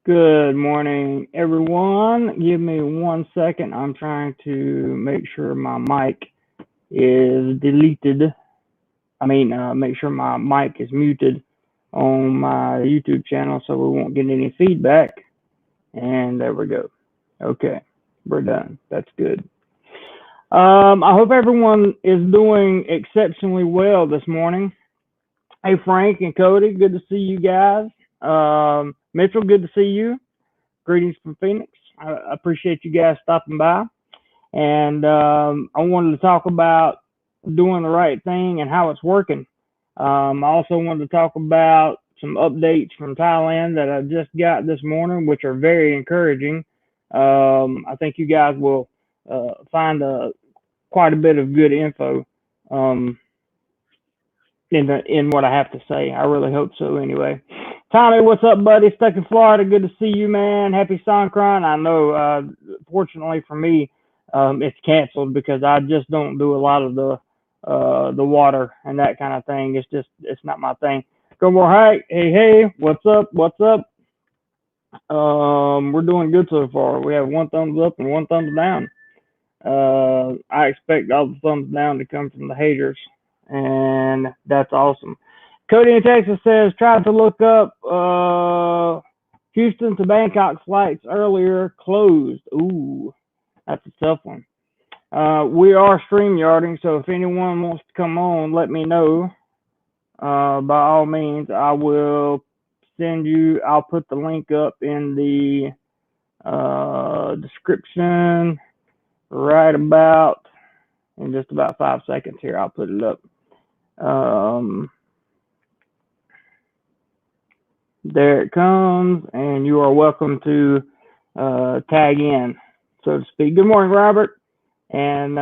Good morning, everyone. Give me 1 second. I'm trying to make sure my mic is deleted. Make sure my mic is muted on my YouTube channel so we won't get any feedback. And there we go. Okay, we're done. That's good. I hope everyone is doing exceptionally well this morning. Hey, Frank and Cody, good to see you guys. Mitchell, good to see you. Greetings from Phoenix. I appreciate you guys stopping by. And I wanted to talk about doing the right thing and how it's working. I also wanted to talk about some updates from Thailand that I just got this morning, which are very encouraging. I think you guys will find quite a bit of good info in what I have to say. I really hope so anyway. Tommy, what's up, buddy? Stuck in Florida. Good to see you, man. Happy Songkran. I know, fortunately for me, it's canceled because I just don't do a lot of the water and that kind of thing. It's not my thing. Go more height. Hey, what's up? What's up? We're doing good so far. We have one thumbs up and one thumbs down. I expect all the thumbs down to come from the haters, and that's awesome. Cody in Texas says, tried to look up Houston to Bangkok flights earlier, closed. Ooh, that's a tough one. We are StreamYarding, so if anyone wants to come on, let me know. By all means, I'll put the link up in the description right about in just about 5 seconds here. I'll put it up. There it comes, and you are welcome to tag in, so to speak. Good morning, Robert, and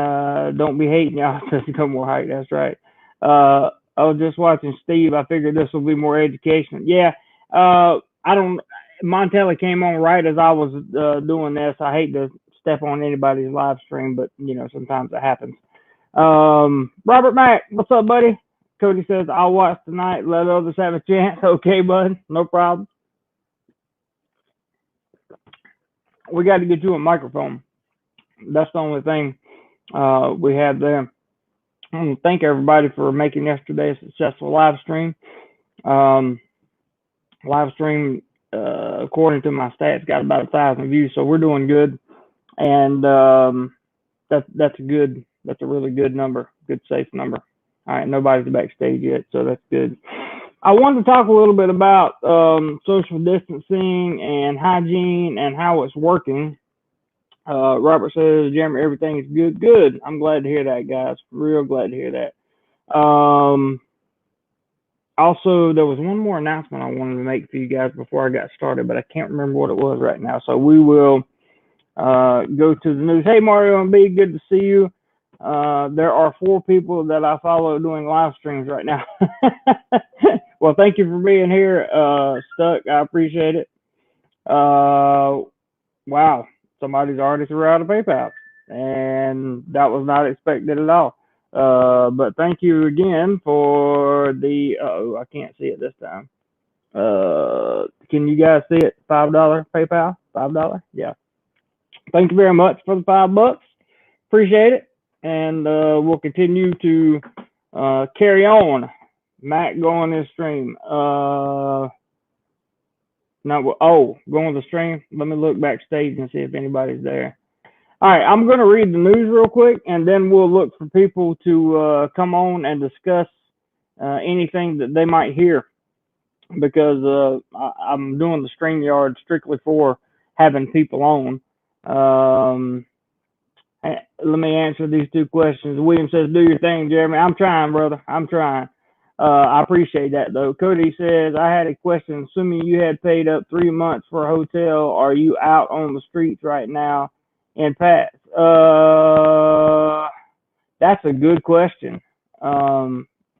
don't be hating y'all. Says no more height. That's right. I was just watching Steve. I figured this will be more educational. Yeah, I don't. Montelli came on right as I was doing this. I hate to step on anybody's live stream, but sometimes it happens. Robert Mack, what's up, buddy? Cody says, I'll watch tonight. Let others have a chance. Okay, bud. No problem. We got to get you a microphone. That's the only thing we have there. I want to thank everybody for making yesterday a successful live stream. Live stream, according to my stats, got about 1,000 views, so we're doing good. And that's a really good number, good safe number. All right, nobody's backstage yet, so that's good. I wanted to talk a little bit about social distancing and hygiene and how it's working. Robert says, Jeremy, everything is good. Good. I'm glad to hear that, guys. Real glad to hear that. Also, there was one more announcement I wanted to make for you guys before I got started, but I can't remember what it was right now. So we will go to the news. Hey, Mario and B, good to see you. There are 4 people that I follow doing live streams right now. Well, thank you for being here, Stuck. I appreciate it. Wow, somebody's already threw out a PayPal, and that was not expected at all. But thank you again for the. I can't see it this time. Can you guys see it? $5 PayPal. $5. Yeah. Thank you very much for the $5. Appreciate it. And we'll continue to carry on. Matt, go on this stream. Go on the stream. Let me look backstage and see if anybody's there. All right, I'm going to read the news real quick, and then we'll look for people to come on and discuss anything that they might hear, because I'm doing the StreamYard strictly for having people on. Let me answer these 2 questions. William says, do your thing, Jeremy. I'm trying, brother. I'm trying. I appreciate that, though. Cody says, I had a question. Assuming you had paid up 3 months for a hotel, are you out on the streets right now in Pats? That's a good question.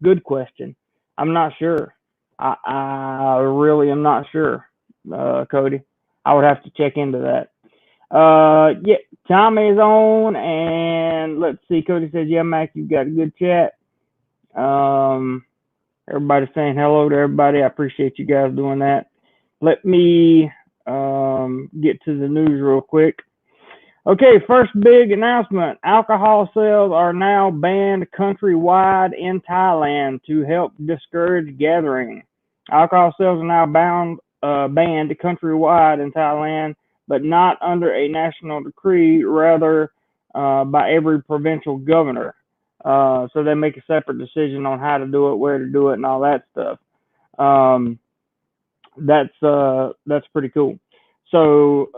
Good question. I'm not sure. I really am not sure, Cody. I would have to check into that. Yeah, Tommy is on, and let's see. Cody says, yeah, Mac, you've got a good chat. Everybody's saying hello to everybody. I appreciate you guys doing that. Let me get to the news real quick. Okay, first big announcement. Alcohol sales are now banned countrywide in Thailand to help discourage gathering. Alcohol sales are now banned countrywide in Thailand, but not under a national decree, rather by every provincial governor. So they make a separate decision on how to do it, where to do it, and all that stuff. That's pretty cool. So,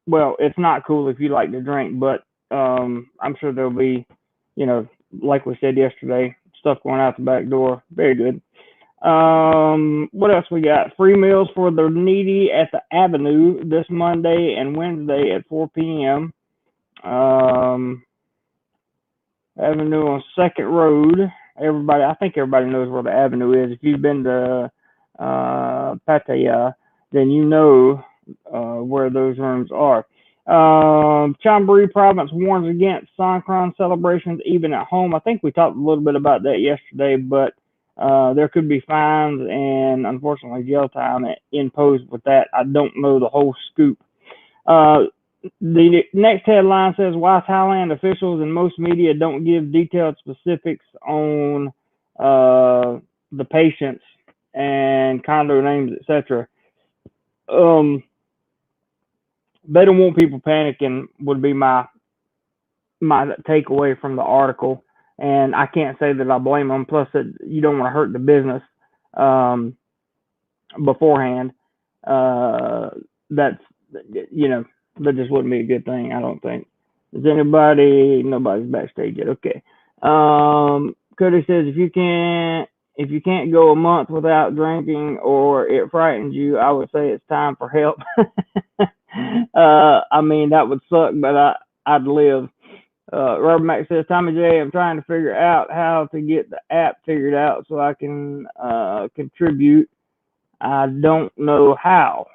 well, it's not cool if you like to drink, but I'm sure there'll be, like we said yesterday, stuff going out the back door. Very good. What else we got? Free meals for the needy at the Avenue this Monday and Wednesday at 4 p.m. Avenue on Second Road. I think everybody knows where the Avenue is. If you've been to Pattaya, then you know where those rooms are. Chonburi province warns against Songkran celebrations even at home. I think we talked a little bit about that yesterday, but there could be fines and unfortunately jail time imposed with that. I don't know the whole scoop. The next headline says why Thailand officials and most media don't give detailed specifics on the patients and condo names, etc. They don't want people panicking would be my takeaway from the article, and I can't say that I blame them. Plus, you don't want to hurt the business beforehand. That just wouldn't be a good thing, I don't think. Is anybody? Nobody's backstage yet. Okay. Cody says if you can't go a month without drinking or it frightens you, I would say it's time for help. I mean, that would suck, but I'd live. Robert Mack says, Tommy J, I'm trying to figure out how to get the app figured out so I can contribute. I don't know how.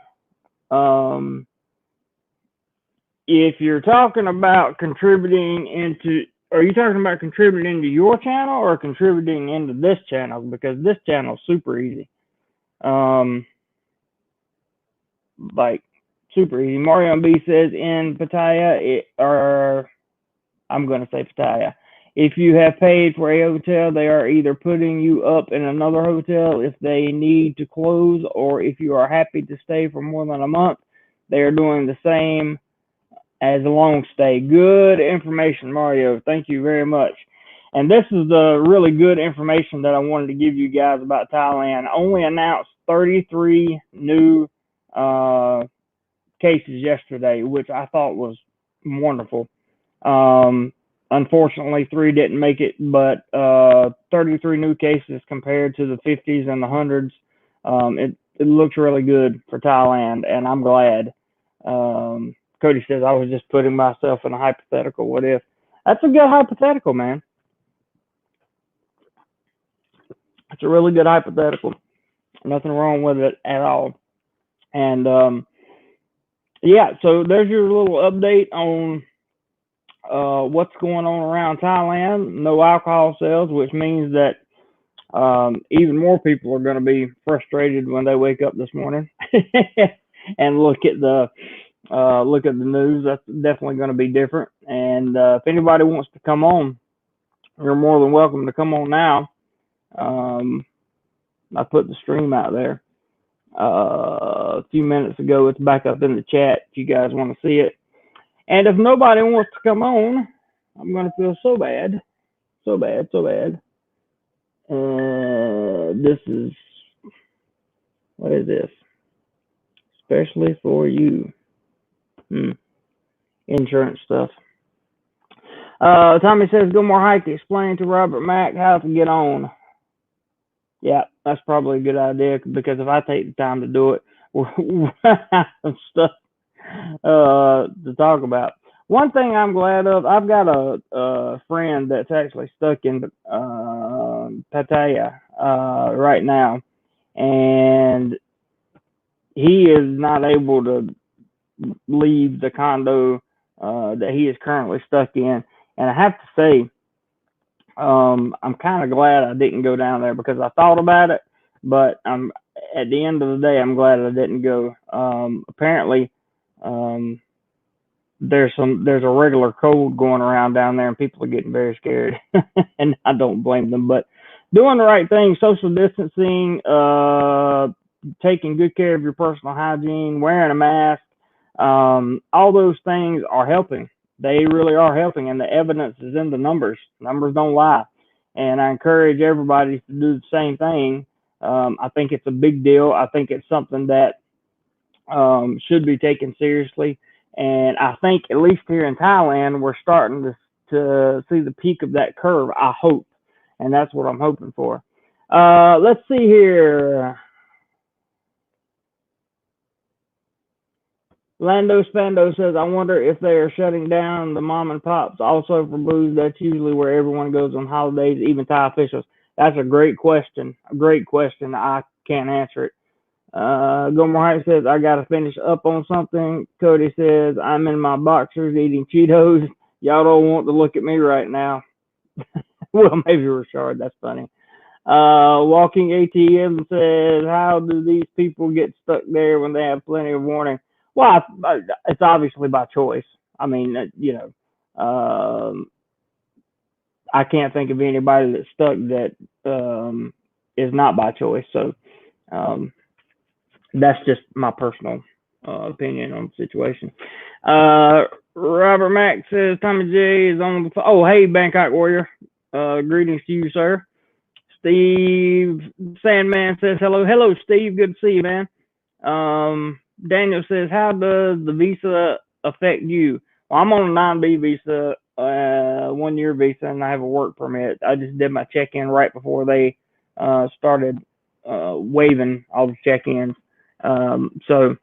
If you're talking about contributing into, are you talking about contributing into your channel or contributing into this channel? Because this channel is super easy. Like super easy. Mario B says in Pattaya, I'm going to say Pattaya. If you have paid for a hotel, they are either putting you up in another hotel if they need to close, or if you are happy to stay for more than a month, they are doing the same as a long stay. Good information, Mario. Thank you very much. And this is the really good information that I wanted to give you guys about Thailand. Only announced 33 new cases yesterday, which I thought was wonderful. Unfortunately, 3 didn't make it, but 33 new cases compared to the 50s and the 100s. It looks really good for Thailand, and I'm glad. Cody says, I was just putting myself in a hypothetical. What if? That's a good hypothetical, man. It's a really good hypothetical. Nothing wrong with it at all. And yeah, so there's your little update on what's going on around Thailand. No alcohol sales, which means that even more people are going to be frustrated when they wake up this morning and look at the news. That's definitely going to be different. And if anybody wants to come on, you're more than welcome to come on now. I put the stream out there a few minutes ago. It's back up in the chat if you guys want to see it. And if nobody wants to come on, I'm going to feel so bad. This is, what is this? Especially for you. Insurance stuff. Tommy says, go more hike to explain to Robert Mack how to get on. Yeah, that's probably a good idea, because if I take the time to do it, we'll have stuff to talk about. One thing I'm glad of, I've got a friend that's actually stuck in Pattaya right now, and he is not able to leave the condo that he is currently stuck in. And I have to say, I'm kind of glad I didn't go down there, because I thought about it, but at the end of the day, I'm glad I didn't go. Apparently, there's a regular cold going around down there, and people are getting very scared, and I don't blame them. But doing the right thing, social distancing, taking good care of your personal hygiene, wearing a mask, all those things are helping. They really are helping, and the evidence is in the numbers. Numbers don't lie, and I encourage everybody to do the same thing. I think it's a big deal. I think it's something that should be taken seriously. And I think, at least here in Thailand, we're starting to see the peak of that curve, I hope. And that's what I'm hoping for. Let's see here. Lando Spando says, I wonder if they are shutting down the mom and pops also for booze. That's usually where everyone goes on holidays, even Thai officials. That's a great question. A great question. I can't answer it. Gomer Height says, I got to finish up on something. Cody says, I'm in my boxers eating Cheetos. Y'all don't want to look at me right now. Well, maybe Richard. That's funny. Walking ATM says, how do these people get stuck there when they have plenty of warning? Well, it's obviously by choice. I mean, I can't think of anybody that's stuck that is not by choice. So, that's just my personal opinion on the situation. Robert Mack says Tommy J is on the phone. Oh, hey, Bangkok Warrior. Greetings to you, sir. Steve Sandman says hello. Hello, Steve. Good to see you, man. Daniel says, how does the visa affect you? Well, I'm on a 9B visa, 1 year visa, and I have a work permit. I just did my check-in right before they started waiving all the check-ins. So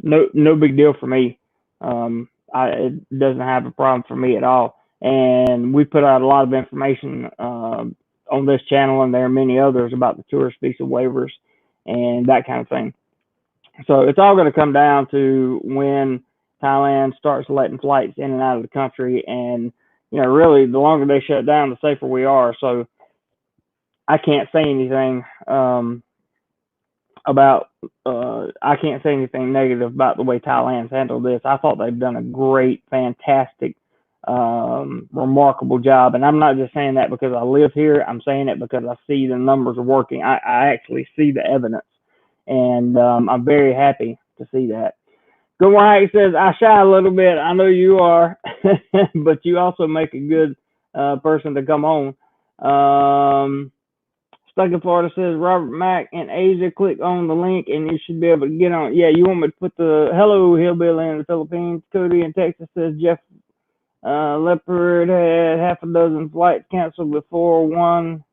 no big deal for me. It doesn't have a problem for me at all. And we put out a lot of information on this channel, and there are many others about the tourist visa waivers and that kind of thing. So it's all going to come down to when Thailand starts letting flights in and out of the country. And, really, the longer they shut down, the safer we are. So I can't say anything I can't say anything negative about the way Thailand's handled this. I thought they've done a great, fantastic, remarkable job. And I'm not just saying that because I live here. I'm saying it because I see the numbers are working. I actually see the evidence. And I'm very happy to see that. Good White says, I shy a little bit. I know you are, but you also make a good person to come on. Stuck in Florida says, Robert Mack in Asia, click on the link and you should be able to get on. Yeah, you want me to put the hello hillbilly in the Philippines. Cody in Texas says, Jeff Leopard had half a dozen flights canceled before one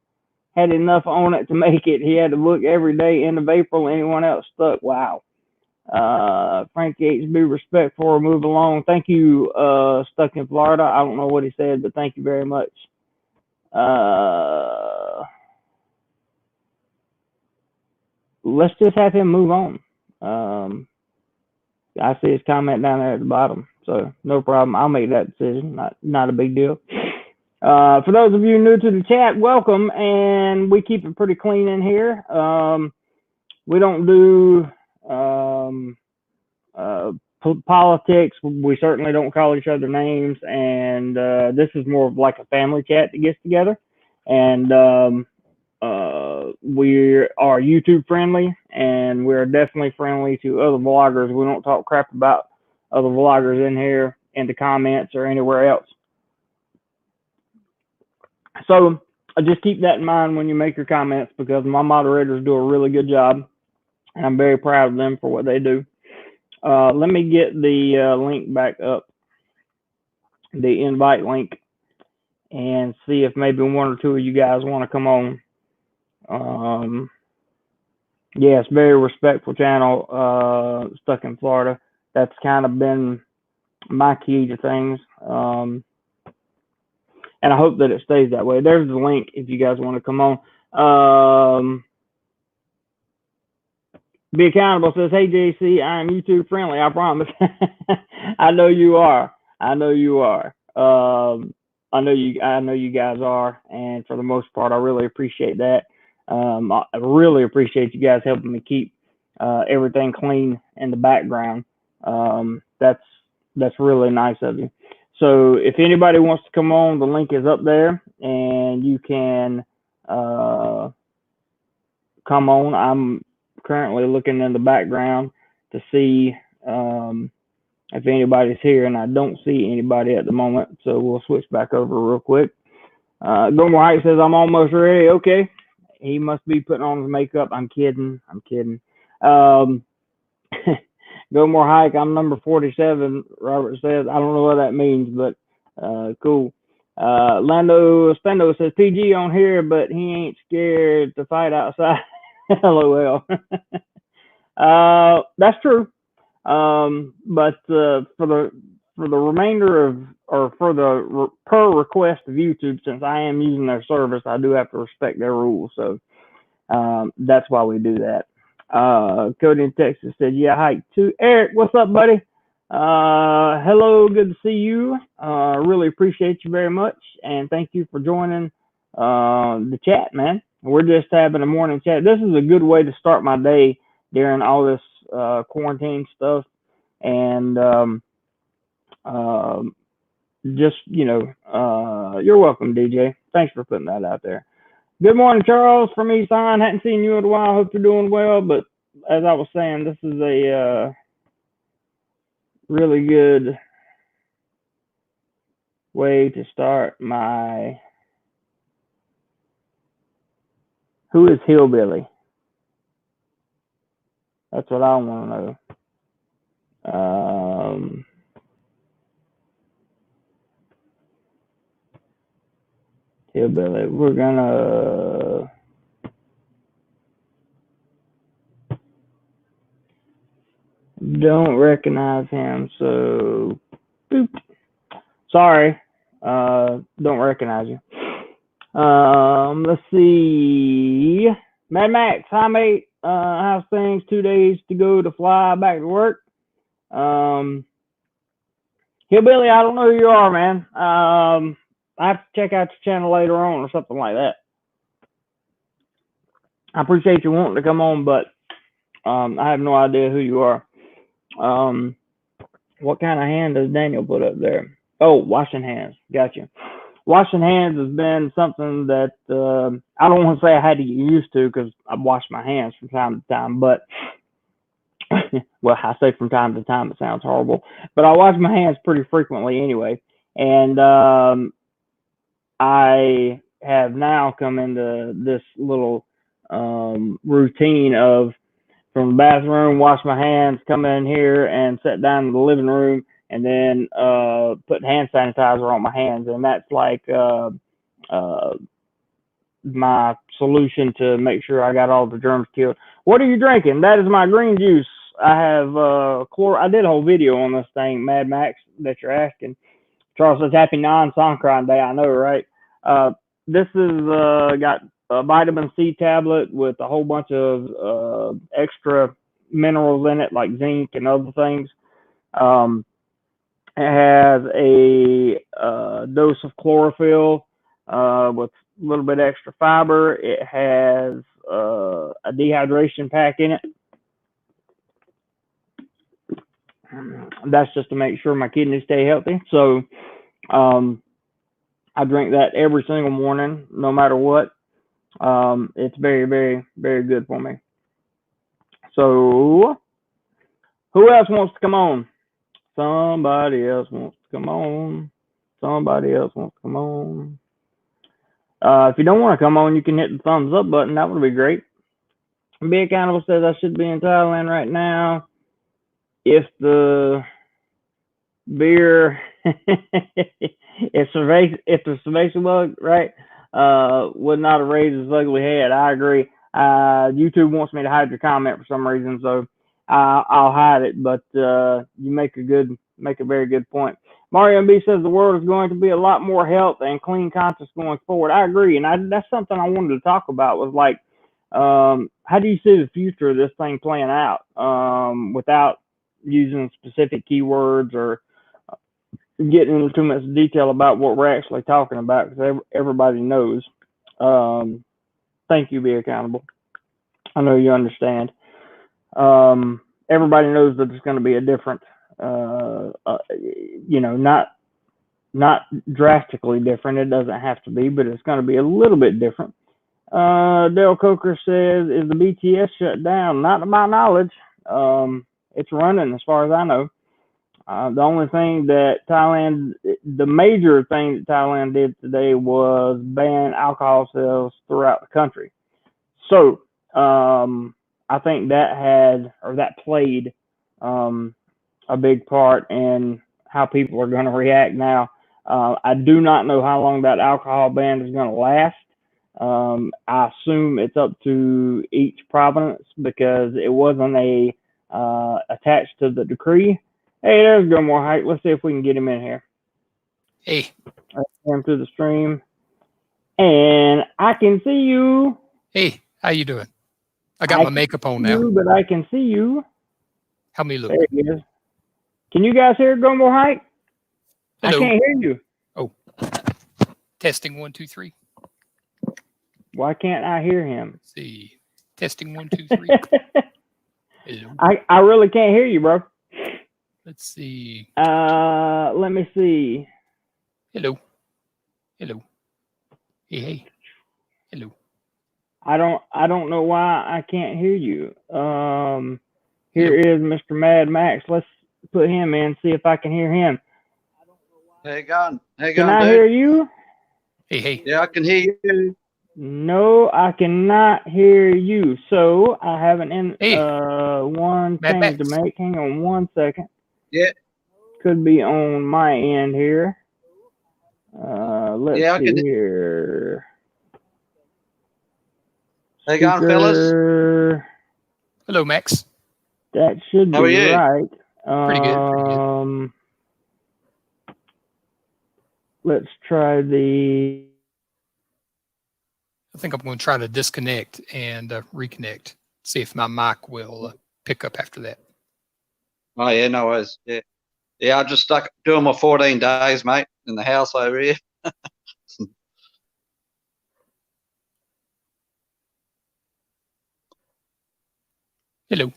had enough on it to make it. He had to book every day end of April. Anyone else stuck? Wow. Frankie HB, respect for move along. Thank you, Stuck in Florida. I don't know what he said, but thank you very much. Let's just have him move on. I see his comment down there at the bottom, so no problem. I'll make that decision. Not a big deal. For those of you new to the chat, welcome, and we keep it pretty clean in here. We don't do politics. We certainly don't call each other names, and this is more of like a family chat that gets together. And we are YouTube friendly, and we're definitely friendly to other vloggers. We don't talk crap about other vloggers in here, in the comments, or anywhere else. So just keep that in mind when you make your comments, because my moderators do a really good job, and I'm very proud of them for what they do. Let me get the link back up, the invite link, and see if maybe one or two of you guys want to come on. Yes, very respectful channel, Stuck in Florida. That's kind of been my key to things. And I hope that it stays that way. There's the link if you guys want to come on. Be Accountable says, hey, JC, I am YouTube friendly, I promise. I know you are. I know you are. I know you guys are. And for the most part, I really appreciate that. I really appreciate you guys helping me keep everything clean in the background. That's really nice of you. So if anybody wants to come on, the link is up there, and you can come on. I'm currently looking in the background to see if anybody's here, and I don't see anybody at the moment. So we'll switch back over real quick. Gomer Height says I'm almost ready. Okay, he must be putting on his makeup. I'm kidding. I'm kidding. Go more hike. I'm number 47. Robert says I don't know what that means, but cool. Lando Spendo says PG on here, but he ain't scared to fight outside. LOL. That's true. But for the remainder of, or for the per request of YouTube, since I am using their service, I do have to respect their rules. So that's why we do that. Cody in Texas said, yeah, hike too. Eric, what's up, buddy? Hello, good to see you. Really appreciate you very much, and thank you for joining the chat, man. We're just having a morning chat. This is a good way to start my day during all this quarantine stuff, and just, you're welcome, DJ. Thanks for putting that out there. Good morning, Charles from Eastside. Hadn't seen you in a while. Hope you're doing well. But as I was saying, this is a really good way to start my. Who is Hillbilly? That's what I want to know. Hillbilly. We're gonna. Don't recognize him, so boop. Sorry, don't recognize you. Let's see. Mad Max, hi mate. How's things? 2 days to go to fly back to work. Hillbilly, I don't know who you are, man. I have to check out your channel later on or something like that. I appreciate you wanting to come on, but I have no idea who you are. What kind of hand does Daniel put up there? Oh, washing hands. Gotcha. Washing hands has been something that I don't want to say I had to get used to, because I wash my hands from time to time, but well, I say from time to time, it sounds horrible, but I wash my hands pretty frequently anyway. And I have now come into this little routine of, from the bathroom, wash my hands, come in here and sit down in the living room, and then put hand sanitizer on my hands. And that's like my solution to make sure I got all the germs killed. What are you drinking? That is my green juice. I have I did a whole video on this thing, Mad Max, that you're asking. Charles says, happy non-Songkran Day. I know, right? This is got a vitamin C tablet with a whole bunch of extra minerals in it, like zinc and other things. It has a dose of chlorophyll with a little bit extra fiber. It has a dehydration pack in it. That's just to make sure my kidneys stay healthy. So I drink that every single morning, no matter what. It's very, very, very good for me. So who else wants to come on? Somebody else wants to come on. Somebody else wants to come on. If you don't want to come on, you can hit the thumbs up button. That would be great. Big Animal says I should be in Thailand right now. If the beer, if the cerveza bug, right, would not have raised his ugly head. I agree. YouTube wants me to hide your comment for some reason, so I'll hide it. But you make a very good point. Mario B says the world is going to be a lot more health and clean conscious going forward. I agree, and that's something I wanted to talk about. Was like, how do you see the future of this thing playing out without using specific keywords or getting into too much detail about what we're actually talking about, because everybody knows. Thank you. Be accountable. I know you understand. Everybody knows that it's going to be a different, not drastically different. It doesn't have to be, but it's going to be a little bit different. Dale Coker says, "Is the BTS shut down?" Not to my knowledge. It's running as far as I know. The only thing that the major thing that Thailand did today was ban alcohol sales throughout the country. So I think that played a big part in how people are going to react now. I do not know how long that alcohol ban is going to last. I assume it's up to each province because it wasn't attached to the decree. Hey, there's DoMoreLife. Let's see if we can get him in here. Hey. Him through the stream. And I can see you. Hey, how you doing? I got my makeup on now. But I can see you. Help me look. There he is. Can you guys hear DoMoreLife? Hello. I can't hear you. Oh. Testing 1, 2, 3. Why can't I hear him? Let's see. Testing 1, 2, 3. Hello. I really can't hear you, bro. Let's see. Let me see. Hello. Hello. Hey. Hello. I don't know why I can't hear you. Here is Mr. Mad Max. Let's put him in, see if I can hear him. How you going? Can I hear you? Hey. Yeah, I can hear you. No, I cannot hear you. So I have one Mad thing Max. to make. Hang on 1 second. Yeah. Could be on my end here. Let's see here. How you going, fellas? Hello, Max. That should How are be you? right. Pretty good. Let's try the. I think I'm going to try to disconnect and reconnect. See if my mic will pick up after that. Oh, yeah, no worries. Yeah, I just stuck doing my 14 days, mate, in the house over here. Hello.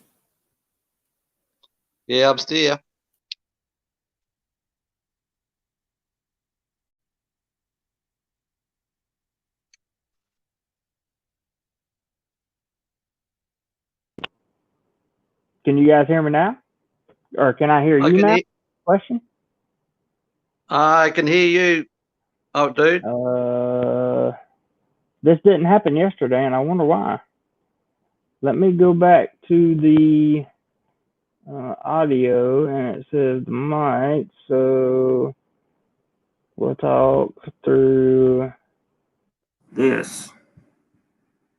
Yeah, I'm still here. Can you guys hear me now? Or can I hear you now? Question? I can hear you. Oh, dude. This didn't happen yesterday, and I wonder why. Let me go back to the audio, and it says the mic, so we'll talk through this.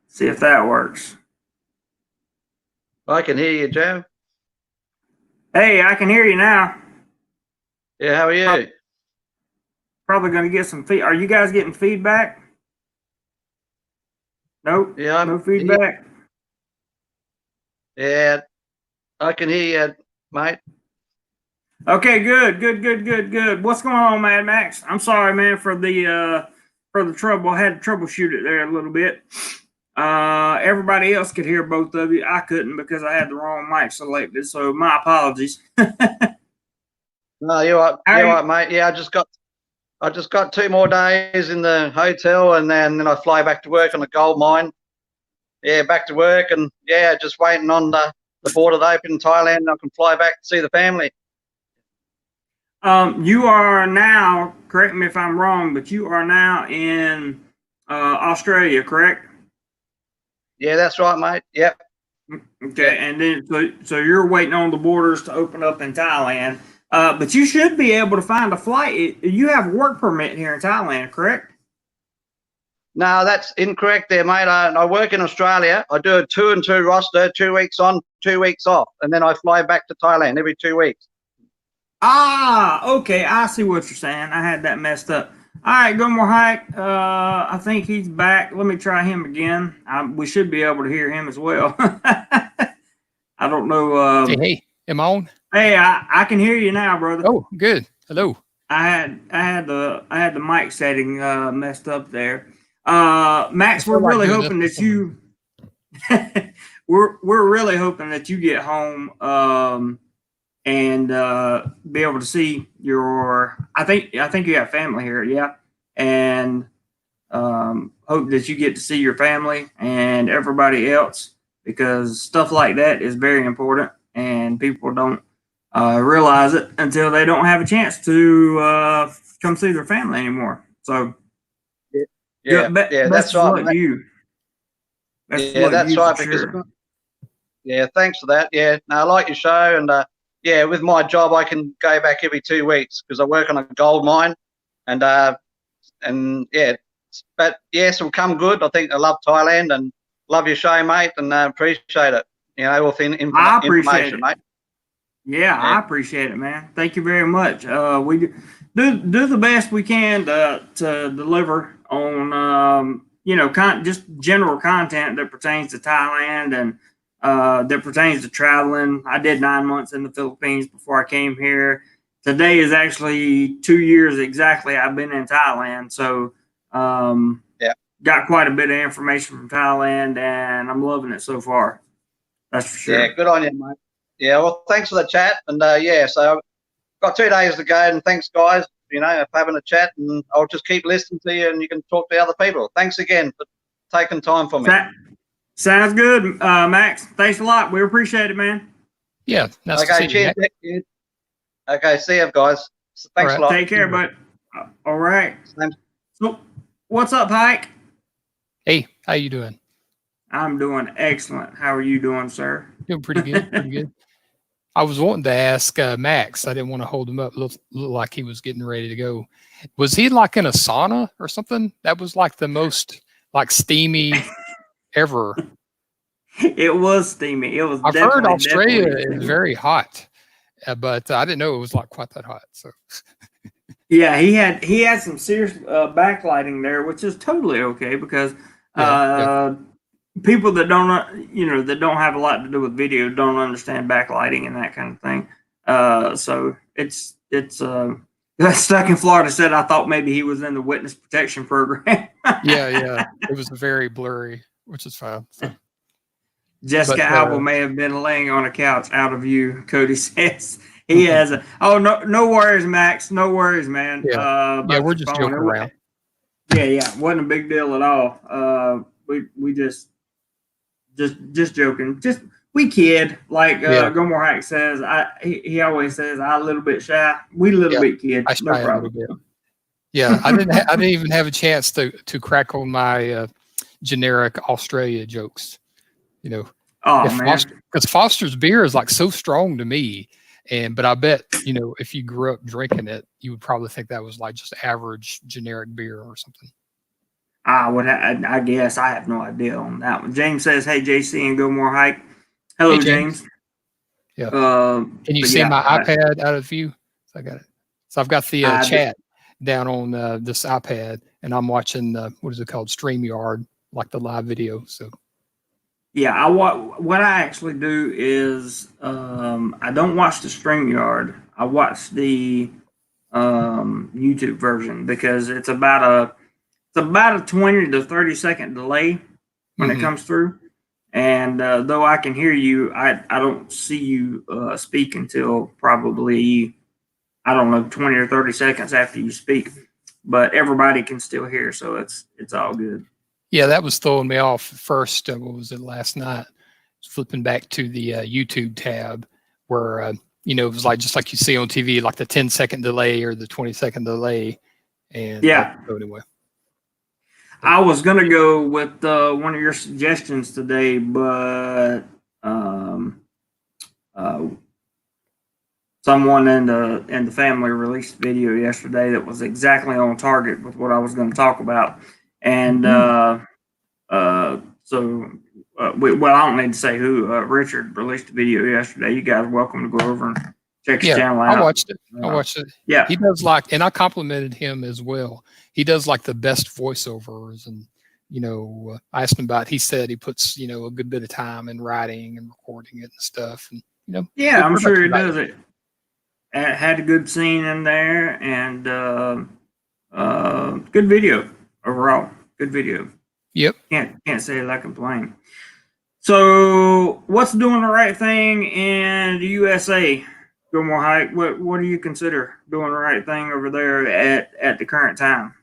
See if that works. I can hear you, Joe. Hey, I can hear you now. Yeah, how are you? Probably going to get some feedback. Are you guys getting feedback? Nope. Yeah, no feedback. Yeah, I can hear you, mate. Okay, good. What's going on, Mad Max? I'm sorry, man, for the trouble. I had to troubleshoot it there a little bit. Everybody else could hear both of you. I couldn't because I had the wrong mic selected. So my apologies. No, you're right, mate. Yeah, I just got 2 more days in the hotel, and then I fly back to work on the gold mine. Yeah, back to work, and yeah, just waiting on the border to open in Thailand, and I can fly back to see the family. You are now, correct me if I'm wrong, but you are now in Australia, correct? Yeah, that's right, mate. Yep. Okay, and then so you're waiting on the borders to open up in Thailand. But you should be able to find a flight. You have a work permit here in Thailand, correct? No, that's incorrect there, mate. I work in Australia. I do a 2 and 2 roster, 2 weeks on, 2 weeks off, and then I fly back to Thailand every 2 weeks. Ah, okay. I see what you're saying. I had that messed up. All right, go more hike. I think he's back. Let me try him again. We should be able to hear him as well. I don't know. Hey, am I on? Hey, I can hear you now, brother. Oh, good. Hello. I had the mic setting messed up there. Max, I we're feel like really doing hoping this that you we're really hoping that you get home and be able to see your I think you have family here, yeah. And hope that you get to see your family and everybody else, because stuff like that is very important and people don't realize it until they don't have a chance to come see their family anymore. So Yeah, best that's of right, luck to mate. you. Best of Yeah, luck to that's you right. for Because sure. yeah, thanks for that. Yeah, no, I like your show, and yeah, with my job, I can go back every 2 weeks because I work on a gold mine, and yeah, but yes, it'll come good. I think I love Thailand and love your show, mate, and appreciate it. You know, with I appreciate information, it. mate. Yeah, Yeah, I appreciate it, man. Thank you very much. We do the best we can to deliver on just general content that pertains to Thailand and that pertains to traveling. I did 9 months in the Philippines before I came here. Today is actually 2 years exactly I've been in Thailand, so yeah, got quite a bit of information from Thailand, and I'm loving it so far. That's for yeah. sure. Good on you, mate. Yeah, well, thanks for the chat, and yeah, so I've got 2 days to go, and thanks, guys. You know, for having a chat, and I'll just keep listening to you, and you can talk to other people. Thanks again for taking time for me. Sounds good, Max. Thanks a lot. We appreciate it, man. Yeah, nice to Okay, see you, cheers. Matt. Okay, see you guys. All Thanks right. a lot. Take care, bud. All right. Same. So, what's up, Pike? Hey, how you doing? I'm doing excellent. How are you doing, sir? Doing pretty good. Pretty good. I was wanting to ask Max. I didn't want to hold him up. Looked like he was getting ready to go. Was he like in a sauna or something? That was like the most like steamy ever. It was steamy. It was I've heard Australia definitely is very hot, but I didn't know it was like quite that hot. So yeah, he had some serious backlighting there, which is totally okay because yeah. people that don't that don't have a lot to do with video don't understand backlighting and that kind of thing. So it's stuck in Florida said I thought maybe he was in the witness protection program. yeah. It was very blurry, which is fine. So. Jessica Alba may have been laying on a couch out of view, Cody says. He has a no worries, Max. No worries, man. Yeah, we're just joking around. Yeah. Wasn't a big deal at all. We just joking. Just we kid. Like DoMoreLife says, he always says I a little bit shy. We a little bit kid. I no shy problem. a little bit. Yeah, I didn't even have a chance to crack on my generic Australia jokes. You know, because Foster's beer is like so strong to me, but I bet if you grew up drinking it, you would probably think that was like just average generic beer or something. I guess I have no idea on that one. James says, "Hey JC and DoMoreLife." Hello, hey, James. Yeah. Can you see my iPad out of view? So I got it. So I've got the chat down on this iPad, and I'm watching what is it called, StreamYard, like the live video. So. Yeah, what I actually do is I don't watch the StreamYard. I watch the YouTube version because it's about a 20 to 30-second delay when it comes through. And though I can hear you, I don't see you speak until probably 20 or 30 seconds after you speak. But everybody can still hear, so it's all good. Yeah, that was throwing me off first. What was it last night? Flipping back to the YouTube tab where, it was like just like you see on TV, like the 10-second delay or the 20-second delay. And anyway. I was going to go with one of your suggestions today, but someone in the family released a video yesterday that was exactly on target with what I was going to talk about. And well, I don't need to say who. Richard released a video yesterday. You guys are welcome to go over and check his channel out. I watched it. Yeah. He does and I complimented him as well. He does like the best voiceovers. And, I asked him about, he said he puts, a good bit of time in writing and recording it and stuff. And, yeah, I'm sure he does it. Had a good scene in there and good video overall. Good video. Yep. Can't say that I complain. So, what's doing the right thing in the USA? Go more hike. What do you consider doing the right thing over there at the current time?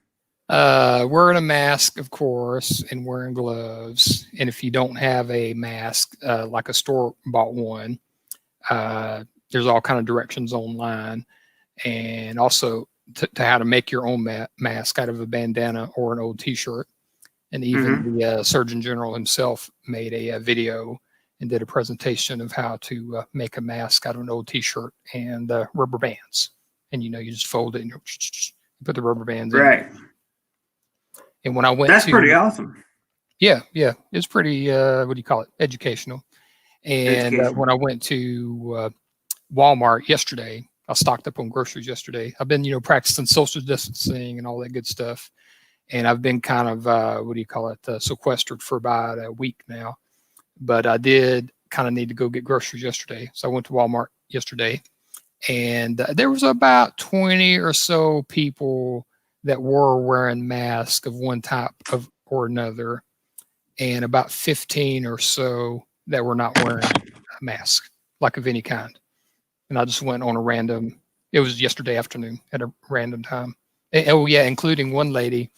Wearing a mask, of course, and wearing gloves. And if you don't have a mask, like a store bought one, there's all kind of directions online, and also to how to make your own mask out of a bandana or an old T-shirt. And even the Surgeon General himself made a video and did a presentation of how to make a mask out of an old T-shirt and rubber bands. And you just fold it and you put the rubber bands in. Right. And when I went That's pretty awesome. Yeah. It's pretty, what do you call it? Educational. And when I went to Walmart yesterday, I stocked up on groceries yesterday. I've been, practicing social distancing and all that good stuff. And I've been kind of, sequestered for about a week now. But I did kind of need to go get groceries yesterday. So I went to Walmart yesterday. And there was about 20 or so people that were wearing masks of one type or another. And about 15 or so that were not wearing a mask, like of any kind. And I just went on a random, it was yesterday afternoon at a random time. And, including one lady.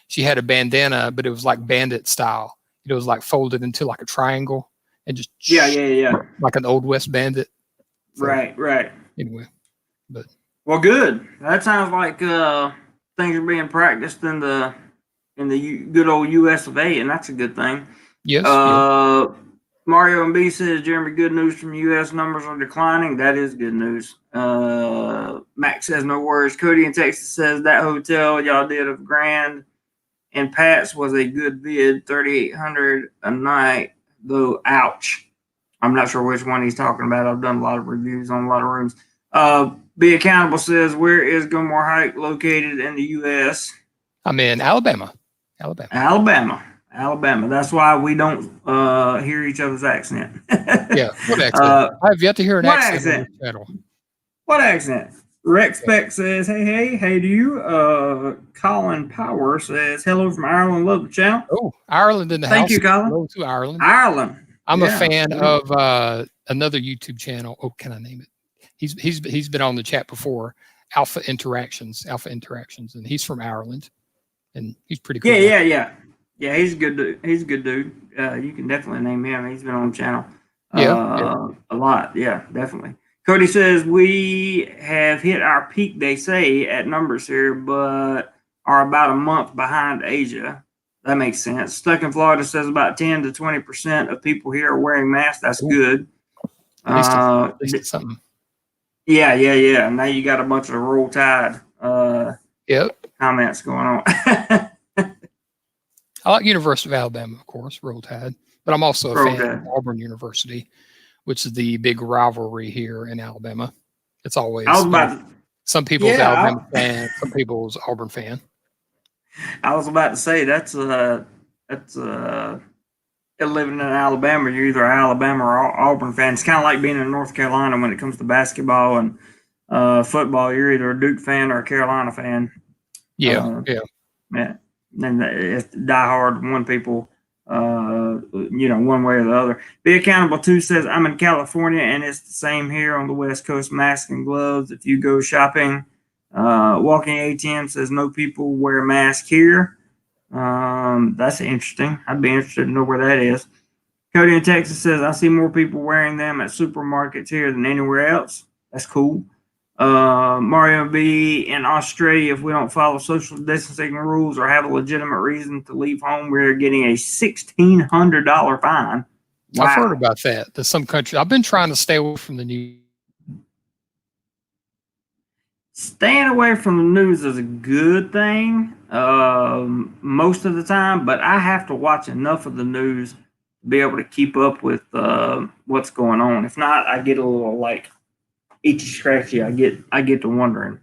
She had a bandana, but it was like bandit style. It was like folded into like a triangle and just like an Old West bandit. So, right. Anyway, well, good. That sounds like things are being practiced in the good old U.S. of A., and that's a good thing. Yes. Mario and B says, Jeremy, good news from U.S. numbers are declining. That is good news. Max says no worries. Cody in Texas says that hotel y'all did of Grand and Pat's was a good bid, $3,800 a night, though. Ouch. I'm not sure which one he's talking about. I've done a lot of reviews on a lot of rooms. Be Accountable says, where is Go More Hike located in the U.S.? I'm in Alabama. Alabama. That's why we don't hear each other's accent. Yeah, what accent? I have yet to hear an accent on this channel. What accent? Rex Beck says, hey to you. Colin Power says, hello from Ireland, love the channel. Oh, Ireland in the house. Thank you, Colin. Hello to Ireland. I'm a fan of another YouTube channel. Oh, can I name it? He's been on the chat before, Alpha Interactions, and he's from Ireland, and he's pretty cool. Yeah, he's a good dude. You can definitely name him. He's been on the channel a lot. Yeah, definitely. Cody says, we have hit our peak, they say, at numbers here, but are about a month behind Asia. That makes sense. Stuck in Florida says about 10 to 20% of people here are wearing masks. That's good. At least it's something. Yeah. Now you got a bunch of Roll Tide comments going on. I like University of Alabama, of course, Roll Tide, but I'm also a fan of Auburn University, which is the big rivalry here in Alabama. It's always some people's Alabama fan, some people's Auburn fan. I was about to say that's living in Alabama. You're either Alabama or Auburn fan. It's kind of like being in North Carolina when it comes to basketball and football. You're either a Duke fan or a Carolina fan. Yeah. And it's diehard one people. One way or the other. Be Accountable 2 says, I'm in California and it's the same here on the West Coast, masks and gloves. If you go shopping, Walking ATM says no people wear masks here. That's interesting. I'd be interested to know where that is. Cody in Texas says, I see more people wearing them at supermarkets here than anywhere else. That's cool. Mario B, in Australia, if we don't follow social distancing rules or have a legitimate reason to leave home, we're getting a $1,600 fine. Wow. I've heard about that. There's some countries. I've been trying to stay away from the news. Staying away from the news is a good thing most of the time, but I have to watch enough of the news to be able to keep up with what's going on. If not, I get a little itchy scratchy. I get to wondering.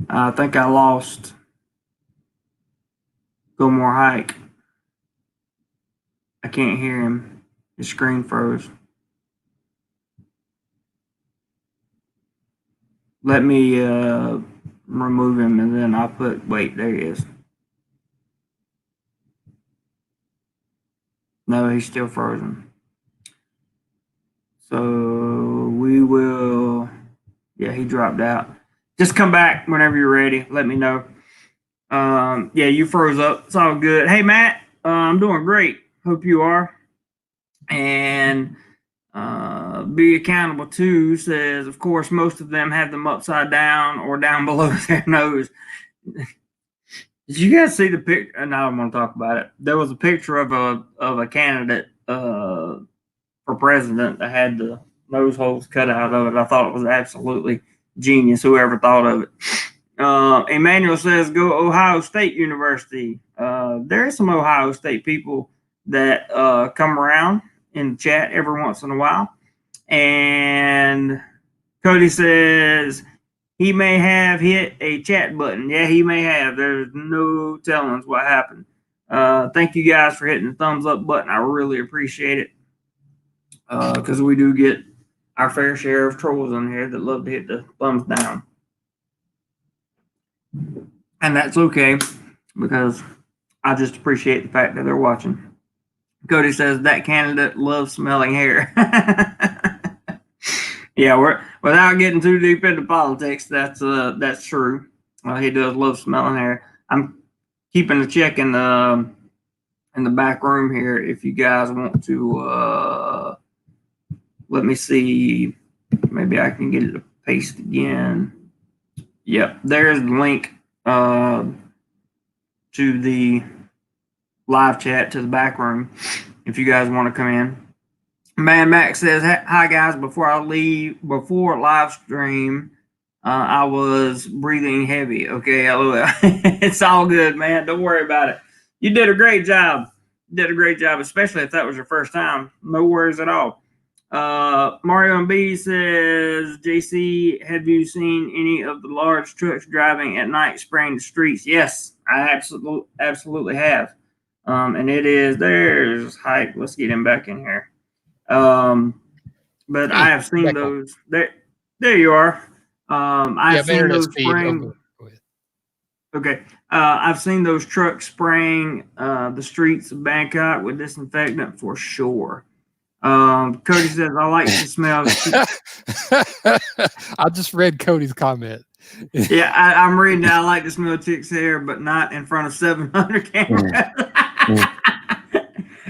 I think I lost Go More Hike. I can't hear him. His screen froze. Let me remove him, and then I'll put. Wait, there he is. No, he's still frozen. So we will. Yeah, he dropped out. Just come back whenever you're ready. Let me know. Yeah, you froze up. It's all good. Hey, Matt, I'm doing great. Hope you are. And Be Accountable Too says, of course, most of them have them upside down or down below their nose. Did you guys see the picture? Now I'm going to talk about it. There was a picture of a candidate for president that had the nose holes cut out of it. I thought it was absolutely genius. Whoever thought of it. Emmanuel says, go Ohio State University. There are some Ohio State people that come around in the chat every once in a while. And Cody says he may have hit a chat button. Yeah, he may have. There's no telling what happened. Thank you guys for hitting the thumbs up button. I really appreciate it. Because we do get our fair share of trolls on here that love to hit the thumbs down. And that's okay, because I just appreciate the fact that they're watching. Cody says that candidate loves smelling hair. Yeah, without getting too deep into politics, that's true. He does love smelling hair. I'm keeping a check in the back room here. If you guys want to, let me see. Maybe I can get it to paste again. Yep, there's the link to the live chat to the back room if you guys want to come in. Man Max says, hi guys, before live stream, I was breathing heavy. Okay, LOL. It's all good, man. Don't worry about it. You did a great job. Especially if that was your first time. No worries at all. Mario and B says, JC, have you seen any of the large trucks driving at night spraying the streets? Yes, I absolutely have. And there's Hike. Let's get him back in here. But I have seen those. There you are. I've seen those spraying. Okay. I've seen those trucks spraying the streets of Bangkok with disinfectant for sure. Cody says, I like the smell. I just read Cody's comment. Yeah, I'm reading that. I like the smell of chick's hair, but not in front of 700 cameras.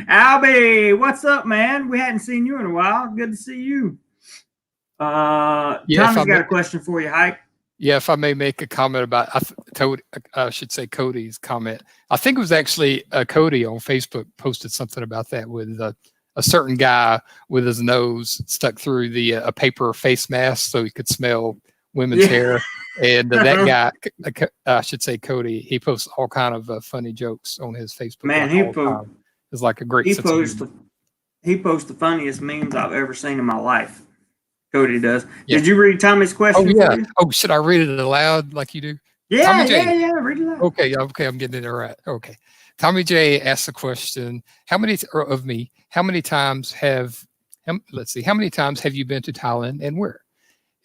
Albie, what's up, man? We hadn't seen you in a while. Good to see you. Tommy's got a question for you, Hike. Yeah, if I may make a comment about, I should say Cody's comment. I think it was actually Cody on Facebook posted something about that with a certain guy with his nose stuck through a paper face mask so he could smell women's hair. And that guy, I should say Cody, he posts all kind of funny jokes on his Facebook. Man, it's like a great. He posts the funniest memes I've ever seen in my life. Cody does. Yeah. Did you read Tommy's question? Oh yeah. Oh, should I read it aloud like you do? Yeah, yeah. Read it aloud. Okay, I'm getting it right. Okay. Tommy J asked the question: how many times have you been to Thailand and where?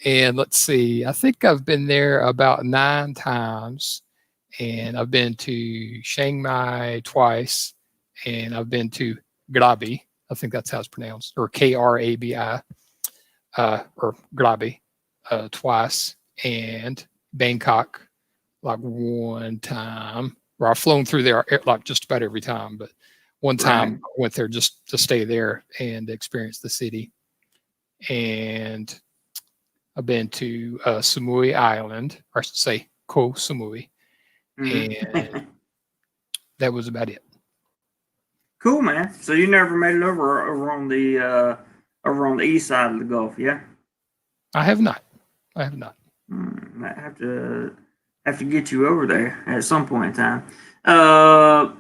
And let's see, I think I've been there about 9 times, and I've been to Chiang Mai twice, and I've been to Krabi. I think that's how it's pronounced, or Krabi, or Krabi, twice, and Bangkok like 1 time. Or I've flown through there like just about every time, but one time I went there just to stay there and experience the city. And I've been to Samui Island, or I should say Koh Samui, and that was about it. Cool, man. So you never made it over on the east side of the Gulf, yeah? I have not. I have to get you over there at some point in time. Ty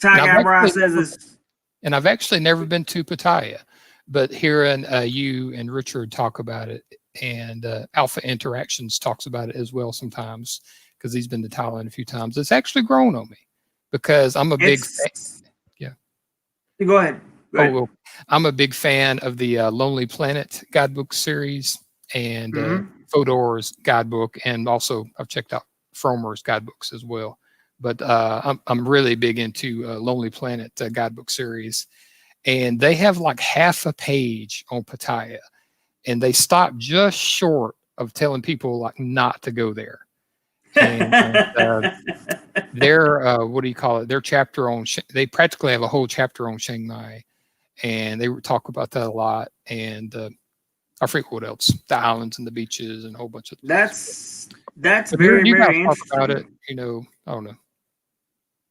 Guy Bry says this. And I've actually never been to Pattaya, but hearing you and Richard talk about it, and Alpha Interactions talks about it as well sometimes, because he's been to Thailand a few times. It's actually grown on me because I'm a big fan. Yeah. Go ahead. I'm a big fan of the Lonely Planet guidebook series, and Fodor's guidebook, and also I've checked out Fromer's guidebooks as well. But I'm really big into Lonely Planet guidebook series, and they have like half a page on Pattaya, and they stop just short of telling people like not to go there. And their what do you call it? Their chapter on they practically have a whole chapter on Chiang Mai, and they talk about that a lot. And I forget what else, the islands and the beaches and a whole bunch of that's but very you very guys talk interesting. about it, you know. I don't know.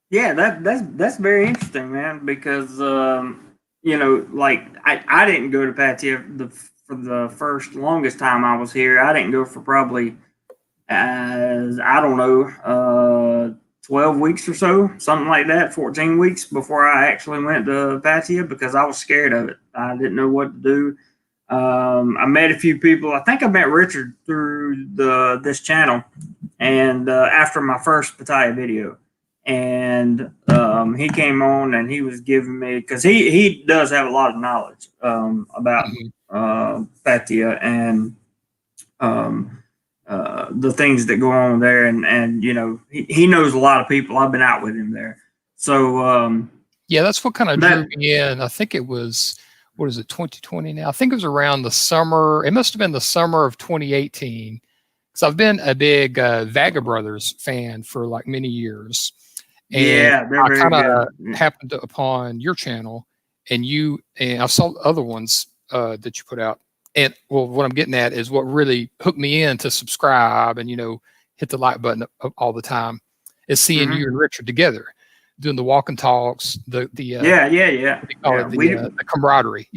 Yeah, that's very interesting, man. Because you know, like I didn't go to Pattaya for the first longest time I was here. I didn't go for probably I don't know 12 weeks or so, something like that, 14 weeks before I actually went to Pattaya because I was scared of it. I didn't know what to do. I met a few people. I think I met Richard through this channel, and after my first Pattaya video, and he came on and he was giving me, because he does have a lot of knowledge about Pattaya and the things that go on there, and you know he knows a lot of people. I've been out with him there, so yeah, that's what kind of drew me in. I think it was, what is it, 2020 now? I think it was around the summer. It must have been the summer of 2018. Because I've been a big Vaga Brothers fan for like many years. And yeah, they're I kind of good. happened upon your channel, and I saw other ones that you put out. And well, what I'm getting at is what really hooked me in to subscribe and, you know, hit the like button all the time is seeing you and Richard together doing the walk and talks, the camaraderie,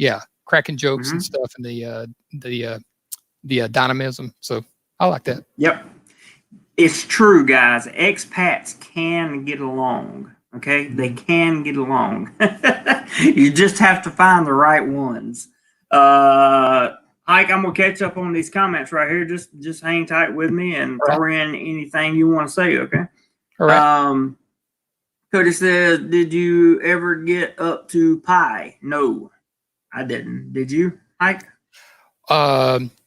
cracking jokes and stuff, and the dynamism. So I like that. Yep, it's true, guys. Expats can get along. Okay, they can get along. You just have to find the right ones. Ike, I'm gonna catch up on these comments right here. Just hang tight with me and throw in anything you want to say. Okay. All right. Cody says, "Did you ever get up to Pi?" No, I didn't. Did you, Ike?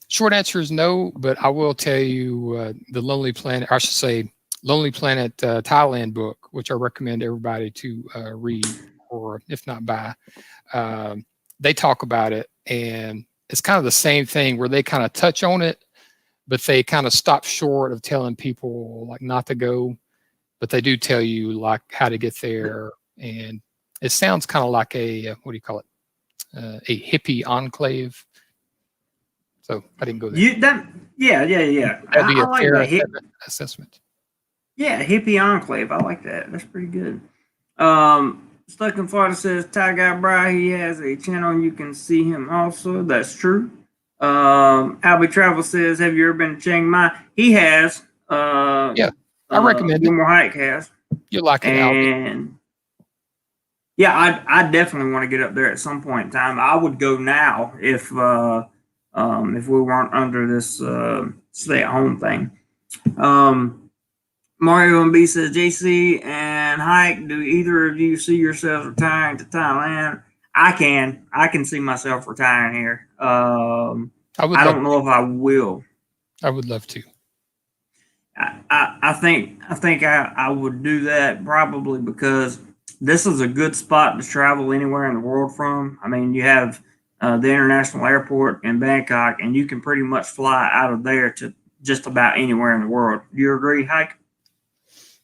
Short answer is no, but I will tell you the Lonely Planet, I should say Lonely Planet Thailand book, which I recommend everybody to read, or if not buy. They talk about it, and it's kind of the same thing where they kind of touch on it, but they kind of stop short of telling people like not to go, but they do tell you like how to get there. And it sounds kind of like a, what do you call it? A hippie enclave. So I didn't go there. Yeah. That'd be I like that assessment. Yeah, hippie enclave. I like that. That's pretty good. Stuck in Florida says Thai Guy Bry. He has a channel and you can see him also. That's true. Albie Travel says, have you ever been to Chiang Mai? He has. Yeah, I recommend it. More Hike has. You like it, and yeah, I definitely want to get up there at some point in time. I would go now if we weren't under this stay-at-home thing. Mario and B says, JC and Hike, do either of you see yourselves retiring to Thailand? I can see myself retiring here. I don't know if I will. I would love to. I think I would do that probably because this is a good spot to travel anywhere in the world from. I mean, you have the international airport in Bangkok, and you can pretty much fly out of there to just about anywhere in the world. Do you agree, Hike?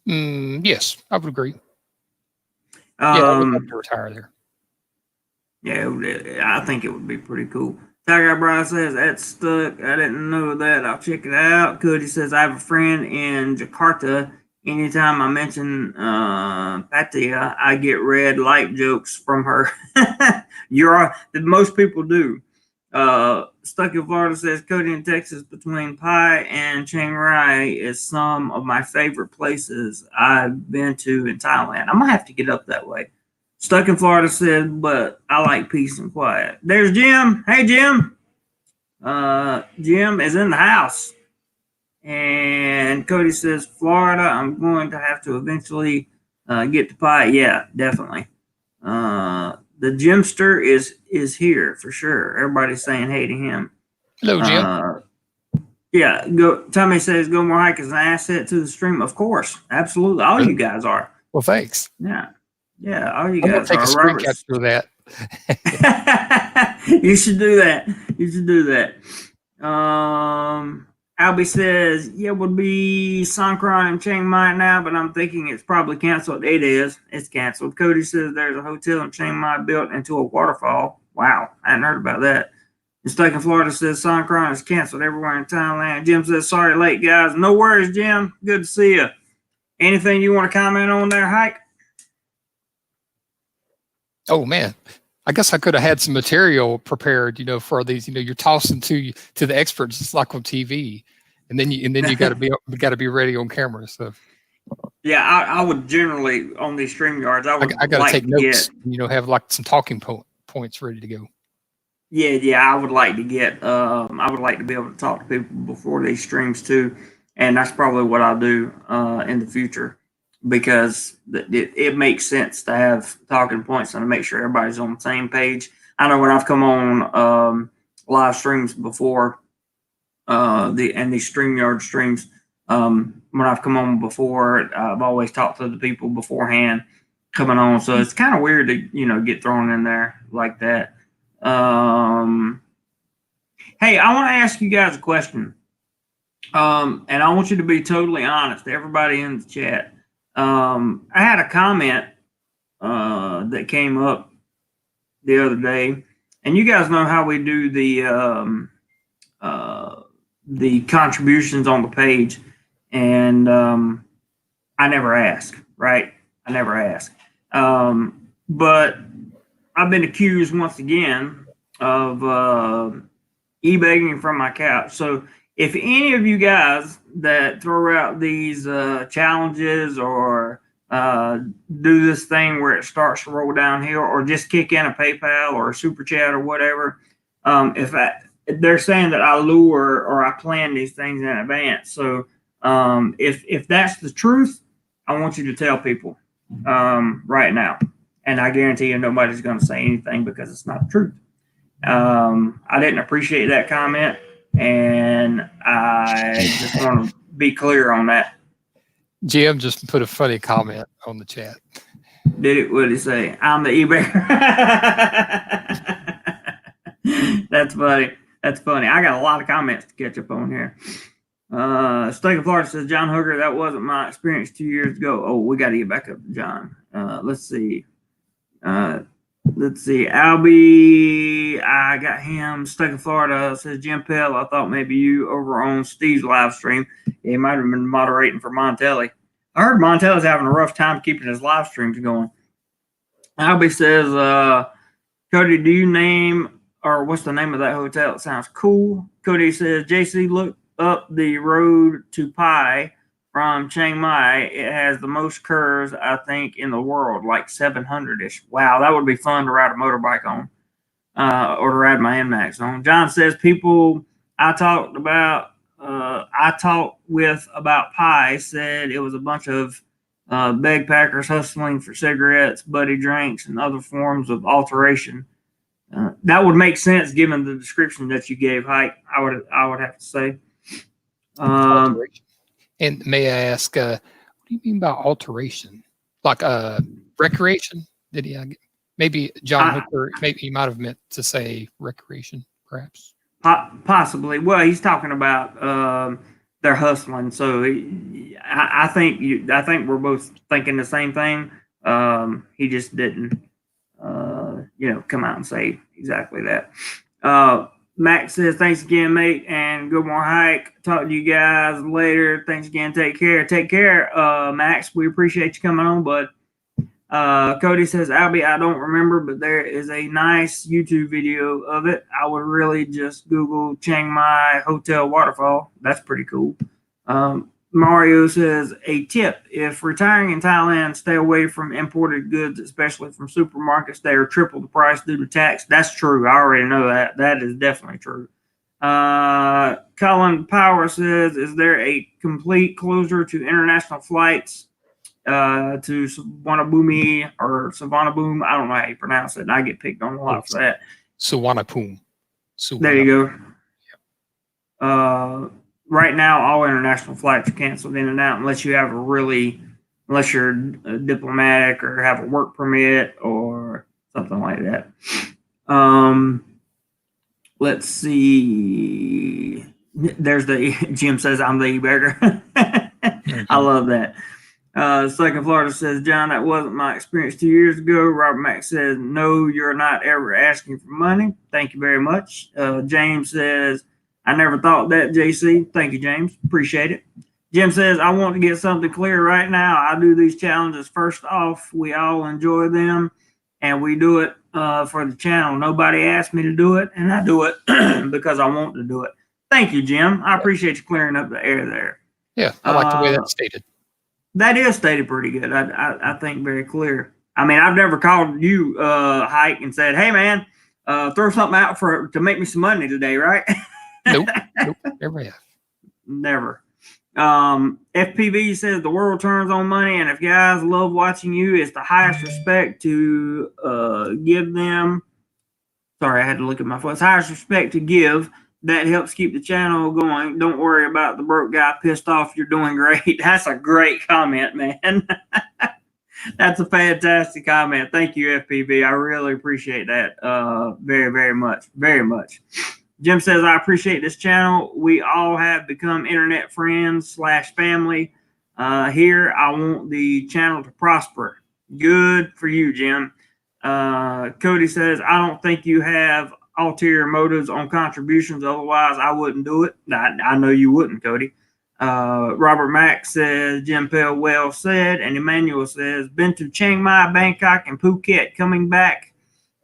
Yes, I would agree. I would love to retire there. Yeah, I think it would be pretty cool. Tiger Brian says, that's stuck. I didn't know that. I'll check it out. Cody says, I have a friend in Jakarta. Anytime I mention Pattaya, I get red light jokes from her. Most people do. Stuck in Florida says, Cody in Texas between Pai and Chiang Rai is some of my favorite places I've been to in Thailand. I'm going to have to get up that way. Stuck in Florida said, but I like peace and quiet. There's Jim. Hey, Jim. Jim is in the house. And Cody says, Florida, I'm going to have to eventually get to Pai. Yeah, definitely. The Jimster is here for sure. Everybody's saying hey to him. Hello, Jim. Yeah, Tommy says Go More Hike is an asset to the stream. Of course, absolutely. All you guys are. Well, thanks. Yeah, all you I'm gonna guys take are. a screen capture of that. You should do that. You should do that. Albie says, yeah, it would be Songkran in Chiang Mai now, but I'm thinking it's probably canceled. It is. It's canceled. Cody says there's a hotel in Chiang Mai built into a waterfall. Wow, I hadn't heard about that. Mistake in Florida says Songkran is canceled everywhere in Thailand. Jim says, sorry late, guys. No worries, Jim. Good to see you. Anything you want to comment on there, Hike? Oh, man. I guess I could have had some material prepared, for these. You're tossing to the experts, just like on TV, and then you got to be ready on camera. So, yeah, I would generally on these StreamYards. I got to take notes. Have like some talking points ready to go. Yeah, I would like to get. I would like to be able to talk to people before these streams too, and that's probably what I'll do in the future. Because it makes sense to have talking points and to make sure everybody's on the same page. I know when I've come on live streams before, these StreamYard streams, when I've come on before, I've always talked to the people beforehand coming on. So it's kind of weird to get thrown in there like that. Hey, I want to ask you guys a question, and I want you to be totally honest. Everybody in the chat. I had a comment that came up the other day, and you guys know how we do the contributions on the page, and I never ask, right? I never ask. But I've been accused once again of e-begging from my couch. So if any of you guys that throw out these challenges or do this thing where it starts to roll downhill or just kick in a PayPal or a super chat or whatever, if they're saying that I lure or I plan these things in advance. So if that's the truth, I want you to tell people right now. And I guarantee you nobody's going to say anything because it's not the truth. I didn't appreciate that comment. And I just want to be clear on that. Jim just put a funny comment on the chat. Did it? What did he say? I'm the eBay. That's funny. That's funny. I got a lot of comments to catch up on here. Steak of Florida says, John Hooker, that wasn't my experience 2 years ago. Oh, we got to get back up to John. Let's see. Albie, I got him. Stuck in Florida says Jim Pell. I thought maybe you over on Steve's live stream. He might have been moderating for Montelli. I heard Montelli's having a rough time keeping his live streams going. Albie says, Cody, do you name or what's the name of that hotel? It sounds cool. Cody says, JC, look up the road to Pai from Chiang Mai. It has the most curves, I think, in the world, like 700-ish. Wow, that would be fun to ride a motorbike on or to ride my NMAX on. John says, people I talked with about Pai said it was a bunch of bagpackers hustling for cigarettes, buddy drinks, and other forms of alteration. That would make sense given the description that you gave, Hike. I would have to say. And may I ask, what do you mean by alteration? Like recreation? Did he? Maybe John Hooker. Maybe he might have meant to say recreation, perhaps. Possibly. Well, he's talking about they're hustling. So I think we're both thinking the same thing. He just didn't, come out and say exactly that. Max says, thanks again, mate, and good more hike. Talk to you guys later. Thanks again. Take care. Take care, Max. We appreciate you coming on, bud. Cody says, Albie, I don't remember, but there is a nice YouTube video of it. I would really just Google Chiang Mai Hotel Waterfall. That's pretty cool. Mario says, a tip, if retiring in Thailand, stay away from imported goods, especially from supermarkets. They are triple the price due to tax. That's true. I already know that. That is definitely true. Colin Power says, is there a complete closure to international flights to Suvarnabhumi or Savannahboom? I don't know how you pronounce it. And I get picked on a lot for that. Suvarnabhumi. There you go. right now, all international flights are canceled in and out unless you have unless you're diplomatic or have a work permit or something like that. Let's see. There's Jim says I'm the e-beggar. I love that. Second Florida says, John, that wasn't my experience 2 years ago. Robert Mack says, no, you're not ever asking for money. Thank you very much. James says, I never thought that, JC. Thank you, James. Appreciate it. Jim says, I want to get something clear right now. I do these challenges. First off, we all enjoy them, and we do it for the channel. Nobody asked me to do it, and I do it because I want to do it. Thank you, Jim. I appreciate you clearing up the air there. Yeah, I like the way that's stated. That is stated pretty good. I think very clear. I mean, I've never called you, Hike, and said, hey, man, throw something out to make me some money today, right? Nope, never have. Never. FPV says the world turns on money, and if guys love watching you, it's the highest respect to give them. Sorry, I had to look at my phone. It's highest respect to give. That helps keep the channel going. Don't worry about the broke guy pissed off. You're doing great. That's a great comment, man. That's a fantastic comment. Thank you, FPV. I really appreciate that very, very much. Very much. Jim says, I appreciate this channel. We all have become internet friends / family. Here, I want the channel to prosper. Good for you, Jim. Cody says, I don't think you have ulterior motives on contributions. Otherwise, I wouldn't do it. I know you wouldn't, Cody. Robert Mack says, Jim Pell, well said. And Emmanuel says, been to Chiang Mai, Bangkok, and Phuket, coming back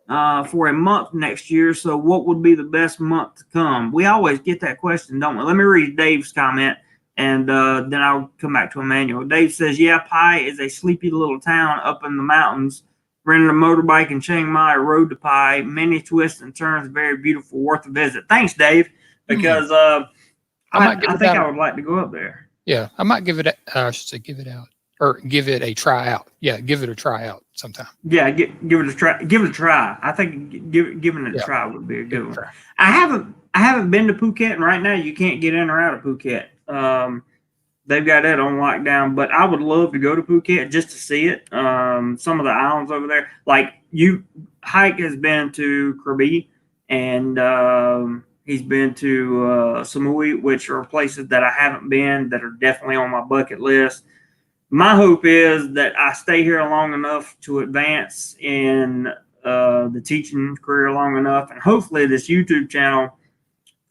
for a month next year. So what would be the best month to come? We always get that question, don't we? Let me read Dave's comment, and then I'll come back to Emmanuel. Dave says, yeah, Pai is a sleepy little town up in the mountains. Rented a motorbike in Chiang Mai, road to Pai, many twists and turns, very beautiful, worth a visit. Thanks, Dave, because I think I would like to go up there. Yeah, I might give it. I should say, give it out or give it a try out. Yeah, give it a try out sometime. Yeah, give it a try. Give it a try. I think giving it a try would be a good one. I haven't been to Phuket, and right now you can't get in or out of Phuket. They've got that on lockdown, but I would love to go to Phuket just to see it. Some of the islands over there, like Hike has been to Krabi, and he's been to Samui, which are places that I haven't been that are definitely on my bucket list. My hope is that I stay here long enough to advance in the teaching career long enough, and hopefully this YouTube channel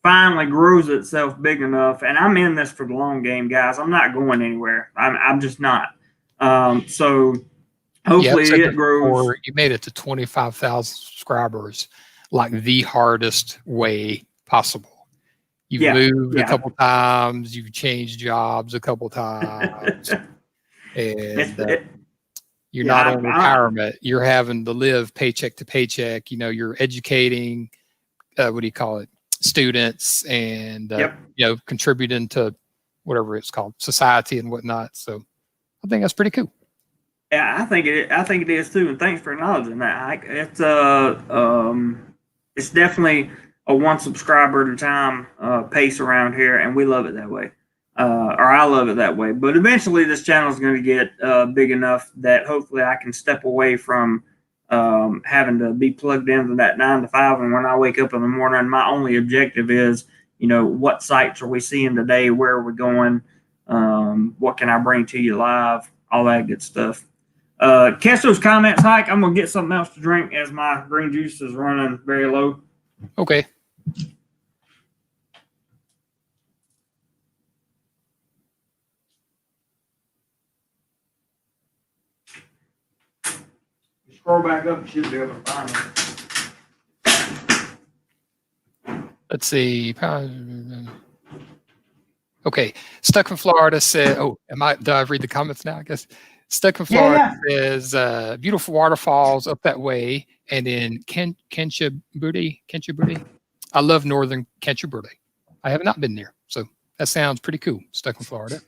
finally grows itself big enough. And I'm in this for the long game, guys. I'm not going anywhere. I'm just not. So hopefully it grows. You made it to 25,000 subscribers, like the hardest way possible. You've moved a couple times. You've changed jobs a couple times. And you're not on retirement. You're having to live paycheck to paycheck. You know, you're educating, what do you call it? Students, and contributing to whatever it's called, society and whatnot. So I think that's pretty cool. Yeah, I think it is too. And thanks for acknowledging that. It's definitely a one subscriber at a time pace around here, and we love it that way. Or I love it that way. But eventually, this channel is going to get big enough that hopefully I can step away from having to be plugged into that 9 to 5. And when I wake up in the morning, my only objective is, what sites are we seeing today? Where are we going? What can I bring to you live? All that good stuff. Catch those comments, Hike. I'm going to get something else to drink as my green juice is running very low. Okay. Scroll back up, you should be able to find it. Let's see. Okay. Stuck in Florida said, do I read the comments now? I guess. Stuck in Florida says, beautiful waterfalls up that way. And in Kanchanaburi. I love northern Kanchanaburi. I have not been there. So that sounds pretty cool. Stuck in Florida.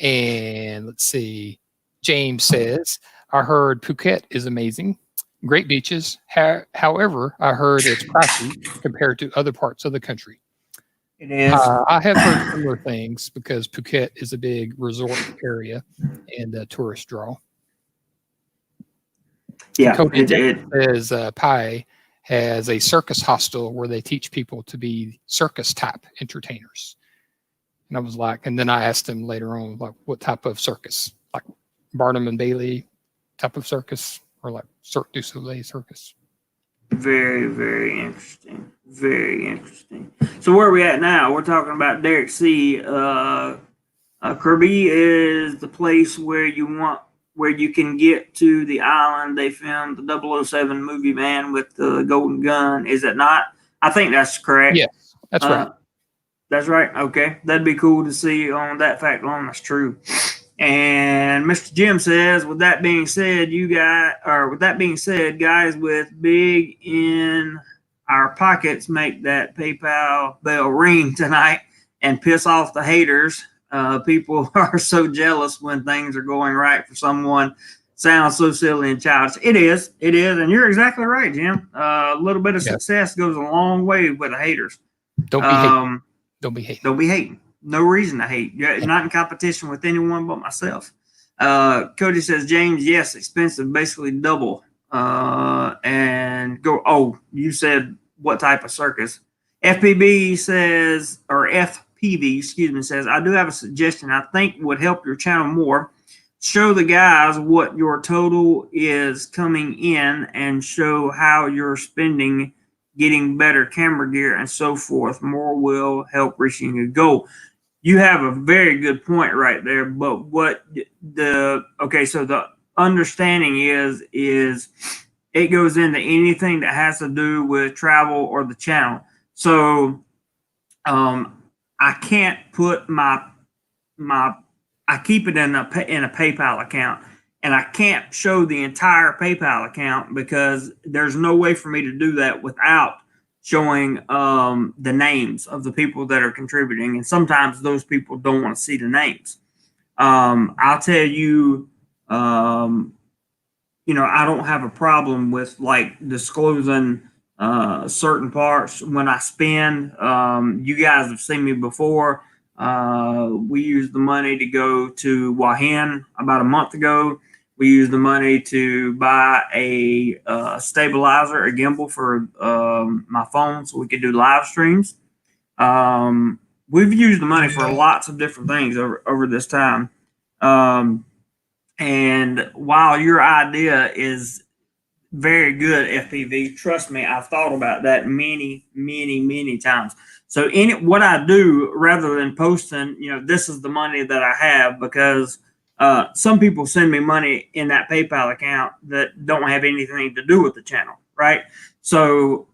And let's see. James says, I heard Phuket is amazing. Great beaches. However, I heard it's pricey compared to other parts of the country. It is. I have heard similar things because Phuket is a big resort area and a tourist draw. Yeah, Cody says Pai has a circus hostel where they teach people to be circus type entertainers. And I was like, and then I asked him later on, like, what type of circus? Like Barnum and Bailey type of circus, or like Cirque du Soleil circus? Very, very interesting. Very interesting. So where are we at now? We're talking about Derek C. Kirby is the place where you can get to the island they filmed the 007 movie Man with the golden gun. Is it not? I think that's correct. Yes, that's right. That's right. Okay. That'd be cool to see on that fact alone. That's true. And Mr. Jim says, with that being said, guys with big in our pockets, make that PayPal bell ring tonight and piss off the haters. People are so jealous when things are going right for someone. Sounds so silly and childish. It is. And you're exactly right, Jim. A little bit of success goes a long way with the haters. Don't be hating. Don't be hating. Don't be hating. No reason to hate. You're not in competition with anyone but myself. Cody says, James, yes, expensive, basically double. And go, oh, you said what type of circus? FPV says, or FPV, excuse me, says, I do have a suggestion I think would help your channel more. Show the guys what your total is coming in and show how you're spending, getting better camera gear and so forth. More will help reaching a goal. You have a very good point right there, but so the understanding is it goes into anything that has to do with travel or the channel. So I can't put I keep it in a PayPal account, and I can't show the entire PayPal account because there's no way for me to do that without showing the names of the people that are contributing. And sometimes those people don't want to see the names. I'll tell you, I don't have a problem with like disclosing certain parts when I spend. You guys have seen me before. We used the money to go to Wahan about a month ago. We used the money to buy a stabilizer, a gimbal for my phone so we could do live streams. We've used the money for lots of different things over this time. And while your idea is very good, FPV, trust me, I've thought about that many, many, many times. So what I do, rather than posting, this is the money that I have, because some people send me money in that PayPal account that don't have anything to do with the channel, right? So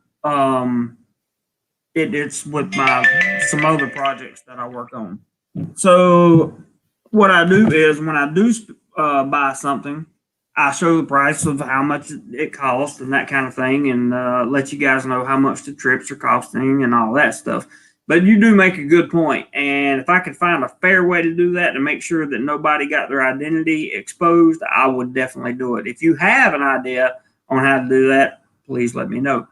it's with some other projects that I work on. So what I do is when I do buy something, I show the price of how much it costs and that kind of thing, and let you guys know how much the trips are costing and all that stuff. But you do make a good point, and if I could find a fair way to do that to make sure that nobody got their identity exposed, I would definitely do it. If you have an idea on how to do that, please let me know.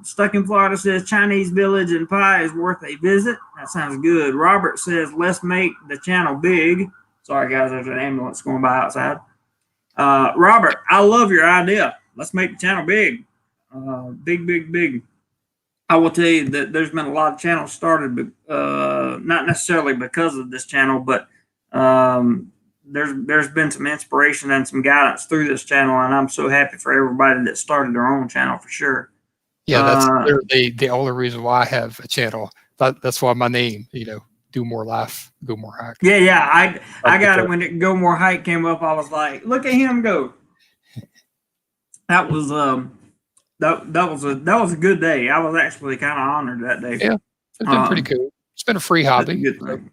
Stuck in Florida says Chinese Village and Pie is worth a visit. That sounds good. Robert says let's make the channel big. Sorry guys, there's an ambulance going by outside. Robert, I love your idea. Let's make the channel big. Big. I will tell you that there's been a lot of channels started, not necessarily because of this channel, but there's been some inspiration and some guidance through this channel, and I'm so happy for everybody that started their own channel for sure. Yeah, that's literally the only reason why I have a channel. That's why my name, DoMoreLife, Go More Hike. Yeah. I got it when Go More Hike came up. I was like, look at him go. That was that was a good day. I was actually kind of honored that day. Yeah, it's been pretty cool. It's been a free hobby. Good thing.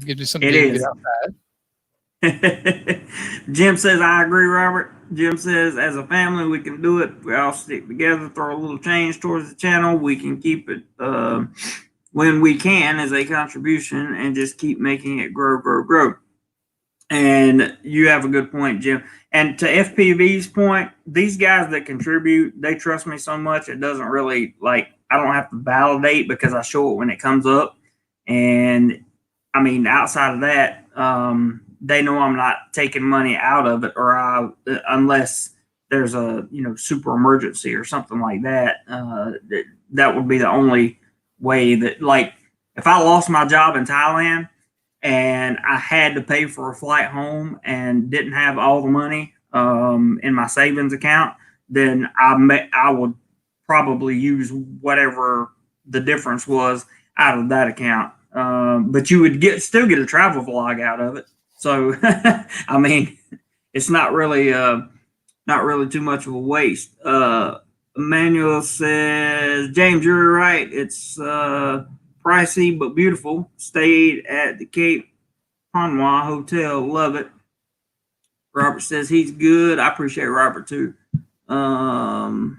Gives you something to get outside. Jim says, I agree, Robert. Jim says, as a family, we can do it. We all stick together, throw a little change towards the channel. We can keep it when we can as a contribution and just keep making it grow. And you have a good point, Jim. And to FPV's point, these guys that contribute, they trust me so much, it doesn't really I don't have to validate because I show it when it comes up. And I mean, outside of that, they know I'm not taking money out of it, or unless there's a super emergency or something like that. That would be the only way that, like, if I lost my job in Thailand and I had to pay for a flight home and didn't have all the money in my savings account, then I would probably use whatever the difference was out of that account. But you would still get a travel vlog out of it. So, I mean, it's not really too much of a waste. Emmanuel says, James, you're right. It's pricey but beautiful. Stayed at the Cape Hanwha Hotel. Love it. Robert says he's good. I appreciate Robert too. And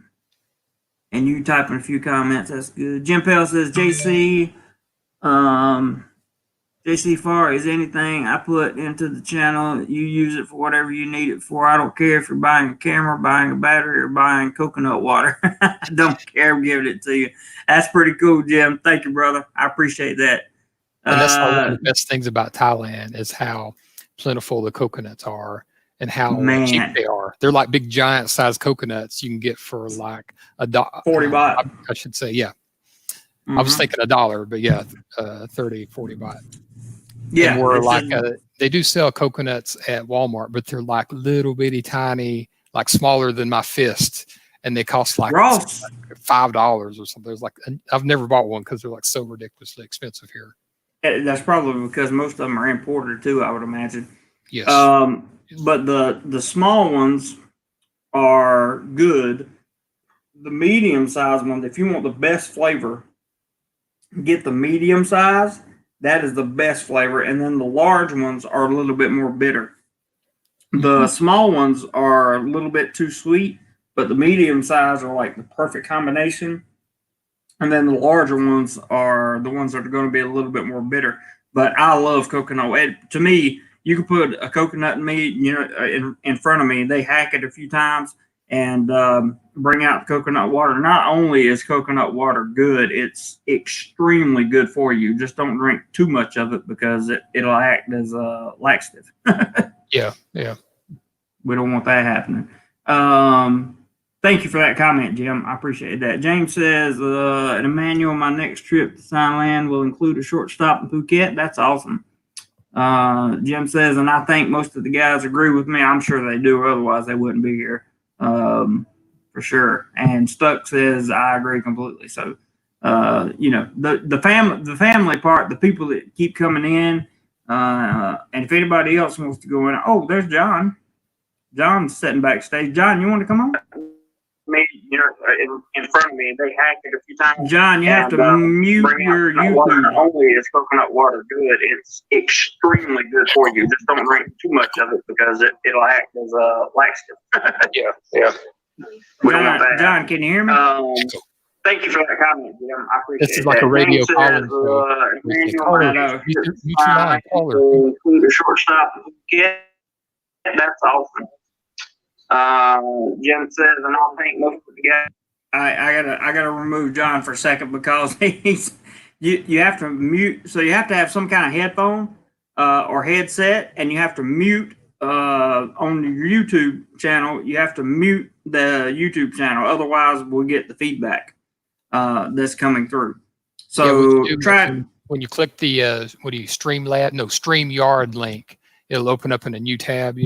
you typing a few comments. That's good. Jim Pell says, JC Farr is anything I put into the channel. You use it for whatever you need it for. I don't care if you're buying a camera, buying a battery, or buying coconut water. I don't care. I'm giving it to you. That's pretty cool, Jim. Thank you, brother. I appreciate that. And that's one of the best things about Thailand is how plentiful the coconuts are and how cheap they are. They're like big giant sized coconuts you can get for like $40. I should say, yeah. I was thinking $1, but yeah, 30, 40 baht. Yeah, and we're like they do sell coconuts at Walmart, but they're like little bitty tiny, like smaller than my fist, and they cost like $5 or something. There's like I've never bought one because they're like so ridiculously expensive here. That's probably because most of them are imported too, I would imagine. Yes. But the small ones are good. The medium sized ones, if you want the best flavor, get the medium size. That is the best flavor. And then the large ones are a little bit more bitter. The small ones are a little bit too sweet, but the medium size are like the perfect combination. And then the larger ones are the ones that are going to be a little bit more bitter. But I love coconut. To me, you can put a coconut meat, in front of me. They hack it a few times and bring out the coconut water. Not only is coconut water good, it's extremely good for you. Just don't drink too much of it because it'll act as a laxative. Yeah. We don't want that happening. Thank you for that comment, Jim. I appreciate that. James says, Emmanuel, my next trip to Thailand will include a short stop in Phuket. That's awesome. Jim says, and I think most of the guys agree with me. I'm sure they do, otherwise they wouldn't be here. For sure. And Stuck says, I agree completely. So, the family part, the people that keep coming in, and if anybody else wants to go in, there's John. John's sitting backstage. John, you want to come on? Me, in front of me, they hacked it a few times. John, you have to mute your YouTube. Water. Not only is coconut water good, it's extremely good for you. Just don't drink too much of it because it'll act as a laxative. Yeah. John, can you hear me? Thank you for that comment, Jim. I appreciate it. This is like a radio calling show. Include a short stop. That's awesome. Jim says, and I think most of the guys. I gotta remove John for a second because you have to mute. So you have to have some kind of headphone or headset, and you have to mute on your YouTube channel. You have to mute the YouTube channel, otherwise we'll get the feedback that's coming through. So when you click the StreamYard link, it'll open up in a new tab.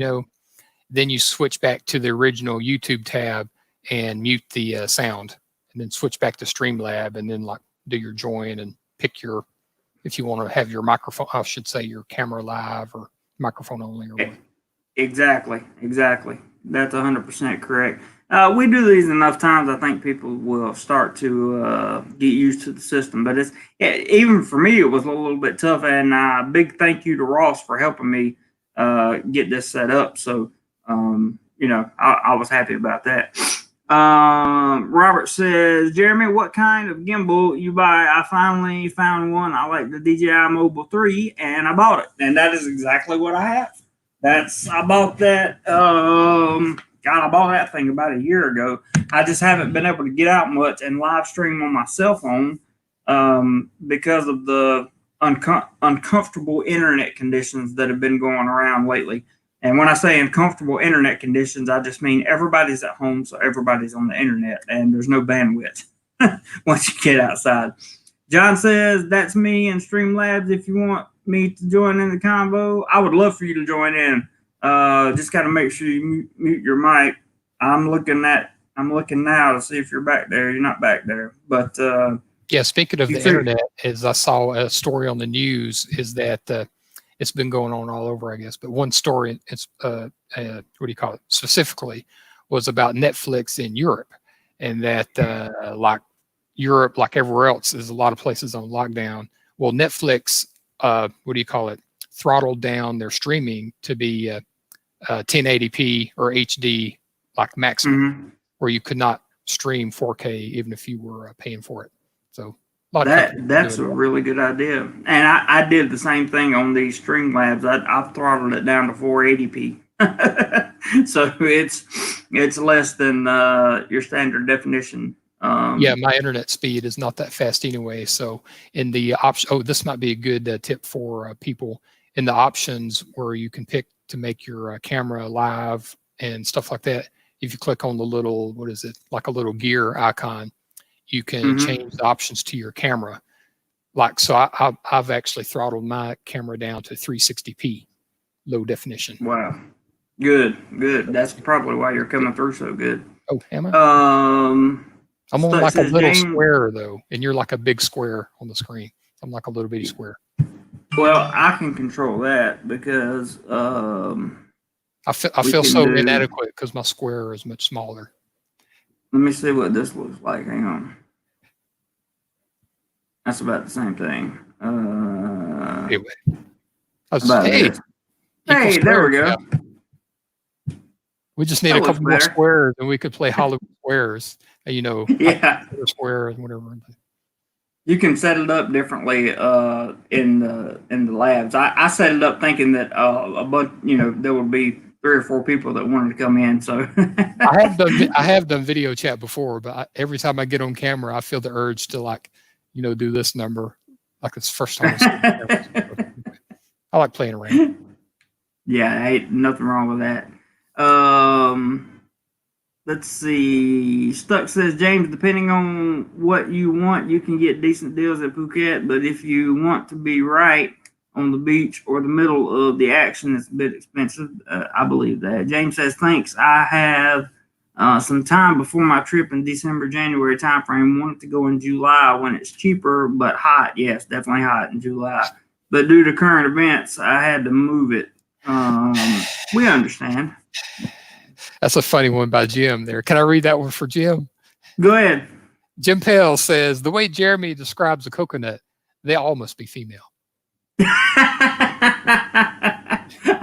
Then you switch back to the original YouTube tab and mute the sound, and then switch back to Streamlab, and then like do your join and pick if you want to have your microphone, I should say your camera live or microphone only or what. Exactly. That's 100% correct. We do these enough times, I think people will start to get used to the system. But even for me, it was a little bit tough. And big thank you to Ross for helping me get this set up. So, I was happy about that. Robert says, Jeremy, what kind of gimbal you buy? I finally found one. I like the DJI Mobile 3 and I bought it. And that is exactly what I have. I bought that God, I bought that thing about a year ago. I just haven't been able to get out much and live stream on my cell phone because of the uncomfortable internet conditions that have been going around lately. And when I say uncomfortable internet conditions, I just mean everybody's at home, so everybody's on the internet, and there's no bandwidth once you get outside. John says, that's me in Streamlabs. If you want me to join in the convo, I would love for you to join in. Just got to make sure you mute your mic. I'm looking now to see if you're back there. You're not back there, but yeah. Speaking of the internet, as I saw a story on the news, is that it's been going on all over, I guess. But one story, it's what do you call it? Specifically, was about Netflix in Europe, and that like Europe, like everywhere else, there's a lot of places on lockdown. Well, Netflix, what do you call it? Throttled down their streaming to be 1080p or HD, like maximum, where you could not stream 4K even if you were paying for it. So that's a really good idea. And I did the same thing on these Streamlabs. I've throttled it down to 480p. So it's less than your standard definition. Yeah, my internet speed is not that fast anyway. So in the option, this might be a good tip for people. In the options where you can pick to make your camera live and stuff like that, if you click on the little, what is it, like a little gear icon, you can change the options to your camera. Like, so I've actually throttled my camera down to 360p, low definition. Wow. Good. That's probably why you're coming through so good. Oh, am I? I'm on Stuck like a says, little James, square though, and you're like a big square on the screen. I'm like a little bitty square. Well, I can control that because I feel so inadequate because my square is much smaller. Let me see what this looks like. Hang on. That's about the same thing. Anyway. Hey, there we go. Yeah. We just need a couple more squares, and we could play Hollywood squares. You know, yeah, squares, whatever. You can set it up differently in the labs. I set it up thinking that a bunch, there would be 3 or 4 people that wanted to come in. So I have done video chat before, but every time I get on camera, I feel the urge to do this number like it's the first time. I like playing around. Yeah, ain't nothing wrong with that. Let's see. Stuck says, James, depending on what you want, you can get decent deals at Phuket, but if you want to be right on the beach or the middle of the action, it's a bit expensive. I believe that. James says, thanks. I have some time before my trip in December, January timeframe. Wanted to go in July when it's cheaper, but hot. Yes, definitely hot in July. But due to current events, I had to move it. We understand. That's a funny one by Jim there. Can I read that one for Jim? Go ahead. Jim Pell says, the way Jeremy describes a coconut, they all must be female.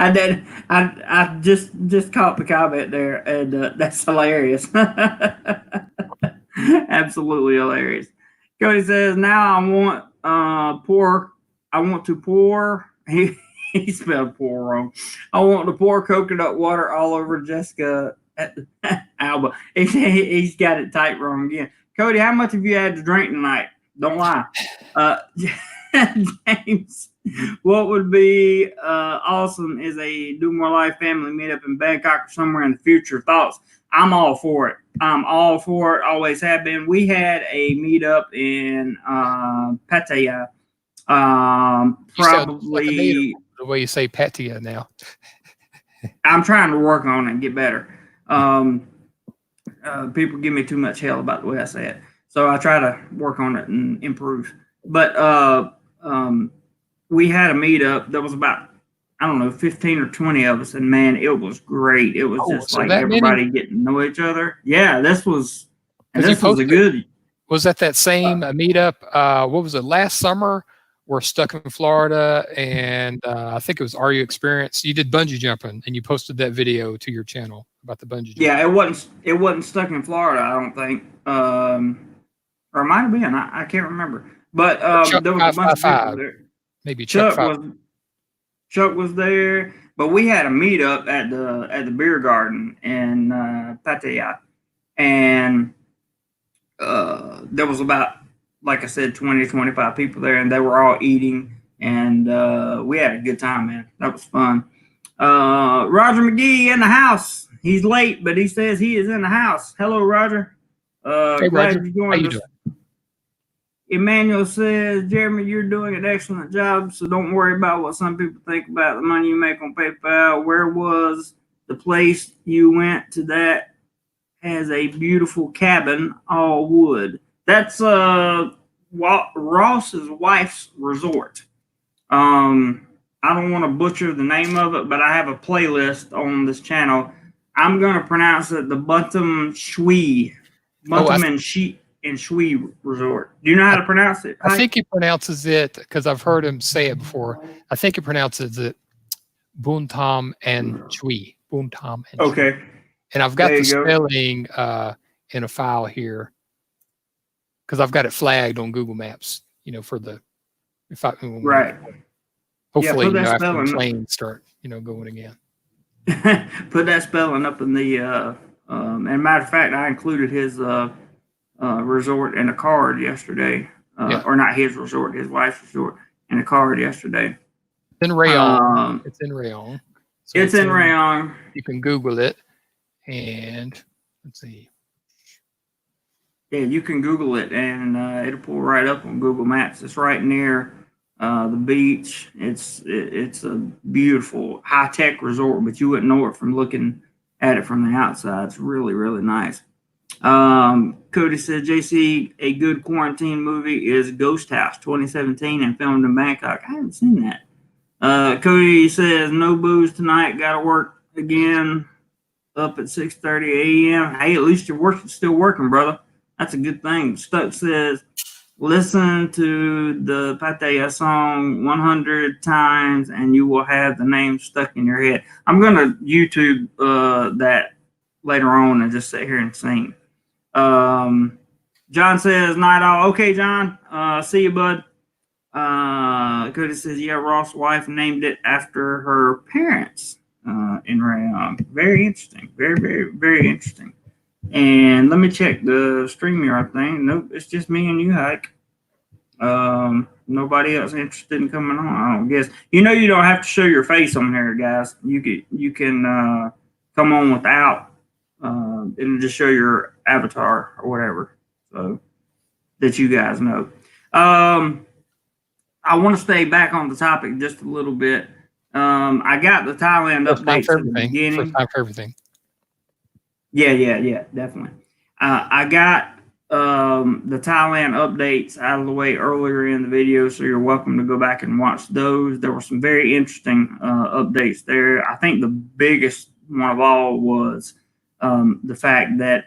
I did. I just caught the comment there, and that's hilarious. Absolutely hilarious. Cody says, now I want to pour. He spelled pour wrong. I want to pour coconut water all over Jessica Alba. He's got it typed wrong again. Cody, how much have you had to drink tonight? Don't lie. James, what would be awesome is a DoMoreLife family meetup in Bangkok or somewhere in the future. Thoughts? I'm all for it. I'm all for it. Always have been. We had a meetup in Pattaya. Probably the way you say Pattaya now. I'm trying to work on it and get better. People give me too much hell about the way I say it, so I try to work on it and improve. But we had a meetup. There was about 15 or 20 of us, and man, it was great. It was just like everybody getting to know each other. Yeah, this was a good. Was that same meetup? What was it, last summer? We're stuck in Florida, and I think it was Are You Experienced? You did bungee jumping, and you posted that video to your channel about the bungee jumping. Yeah, it wasn't stuck in Florida, I don't think, or it might have been. I can't remember. But there was a bunch of people there. Maybe Chuck was there. but we had a meetup at the beer garden in Pattaya, and there was about, like I said, 20 to 25 people there, and they were all eating, and we had a good time, man. That was fun. Roger McGee in the house. He's late, but he says he is in the house. Hello, Roger. Hey, Glad Roger. you joined How you us. doing? Emmanuel says, Jeremy, you're doing an excellent job, so don't worry about what some people think about the money you make on PayPal. Where was the place you went to that has a beautiful cabin, all wood? That's Ross's wife's resort. I don't want to butcher the name of it, but I have a playlist on this channel. I'm going to pronounce it the Buntam Shui. Buntam and Shui Resort. Do you know how to pronounce it? I think he pronounces it, because I've heard him say it before. I think he pronounces it Buntam and Shui. Buntam and Shui. Okay. And I've got the spelling in a file here, because I've got it flagged on Google Maps, for the, right. Hopefully, after the planes start, going again. Put that spelling up in the, and matter of fact, I included his resort in a card yesterday, or not his resort, his wife's resort in a card yesterday. It's in Rayong. It's in Rayong. So it's in Rayong. You can Google it, and let's see. Yeah, you can Google it, and it'll pull right up on Google Maps. It's right near the beach. It's a beautiful high-tech resort, but you wouldn't know it from looking at it from the outside. It's really, really nice. Cody said, JC, a good quarantine movie is Ghost House 2017 and filmed in Bangkok. I haven't seen that. Cody says, no booze tonight. Got to work again up at 6:30 a.m. Hey, at least you're still working, brother. That's a good thing. Stuck says, listen to the Pattaya song 100 times and you will have the name stuck in your head. I'm going to YouTube that later on and just sit here and sing. John says, night all. Okay, John. See you, bud. Cody says, yeah, Ross' wife named it after her parents in Rayong. Very interesting. Very, very, very interesting. And let me check the StreamYard thing. Nope, it's just me and you, Hike. Nobody else interested in coming on, I don't guess. You don't have to show your face on here, guys. You can come on without. It'll just show your avatar or whatever, so that you guys know. I want to stay back on the topic just a little bit. I got the Thailand updates at the beginning. First time for everything. Yeah, definitely. I got the Thailand updates out of the way earlier in the video, so you're welcome to go back and watch those. There were some very interesting updates there. I think the biggest one of all was the fact that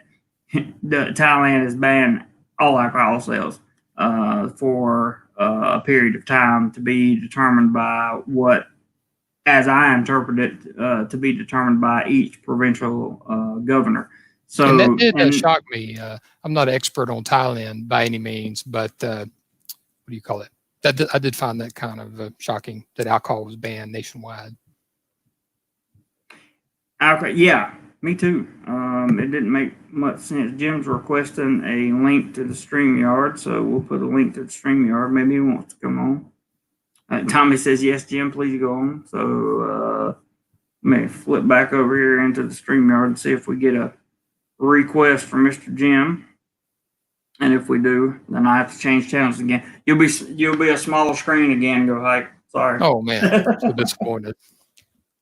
Thailand has banned all alcohol sales for a period of time to be determined by what, as I interpret it, to be determined by each provincial governor. So, and that did shock me. I'm not an expert on Thailand by any means, but what do you call it? I did find that kind of shocking that alcohol was banned nationwide. Okay, yeah, me too. It didn't make much sense. Jim's requesting a link to the StreamYard, so we'll put a link to the StreamYard. Maybe he wants to come on. Tommy says, yes, Jim, please go on. So let me flip back over here into the StreamYard and see if we get a request from Mr. Jim. And if we do, then I have to change channels again. You'll be a smaller screen again. Go Hike. Sorry. Oh man, I'm so disappointed.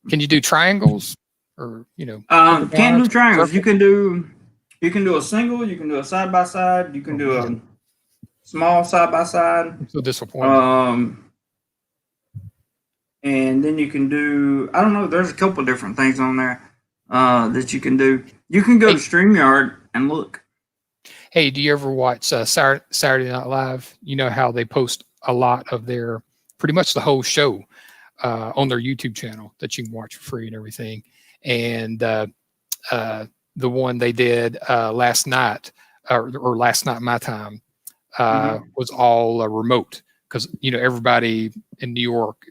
Can you do triangles? Or can't do triangles. You can do a single, you can do a side by side, you can do a small side by side. I'm so disappointed. And then you can do, I don't know, there's a couple of different things on there that you can do. You can go to StreamYard and look. Hey, do you ever watch Saturday Night Live? You know how they post a lot of their, pretty much the whole show on their YouTube channel that you can watch for free and everything. And the one they did last night, or last night my time, was all remote, because everybody in New York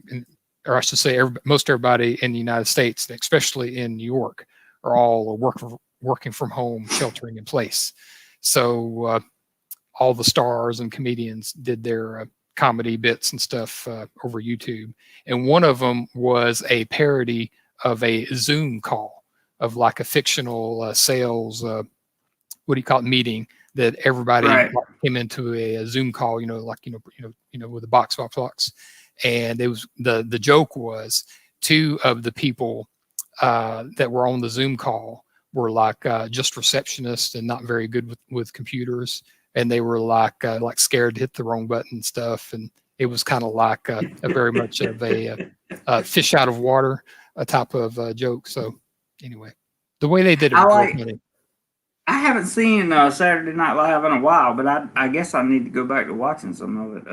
or I should say, most everybody in the United States, especially in New York, are all working from home, sheltering in place. So all the stars and comedians did their comedy bits and stuff over YouTube. And one of them was a parody of a Zoom call of like a fictional sales, what do you call it, meeting that everybody came into a Zoom call, like, with a box. And it was the joke was two of the people that were on the Zoom call were like just receptionists and not very good with computers. And they were like scared to hit the wrong button and stuff. And it was kind of like a very much of a fish out of water type of joke. So anyway, the way they did it was funny. I haven't seen Saturday Night Live in a while, but I guess I need to go back to watching some of it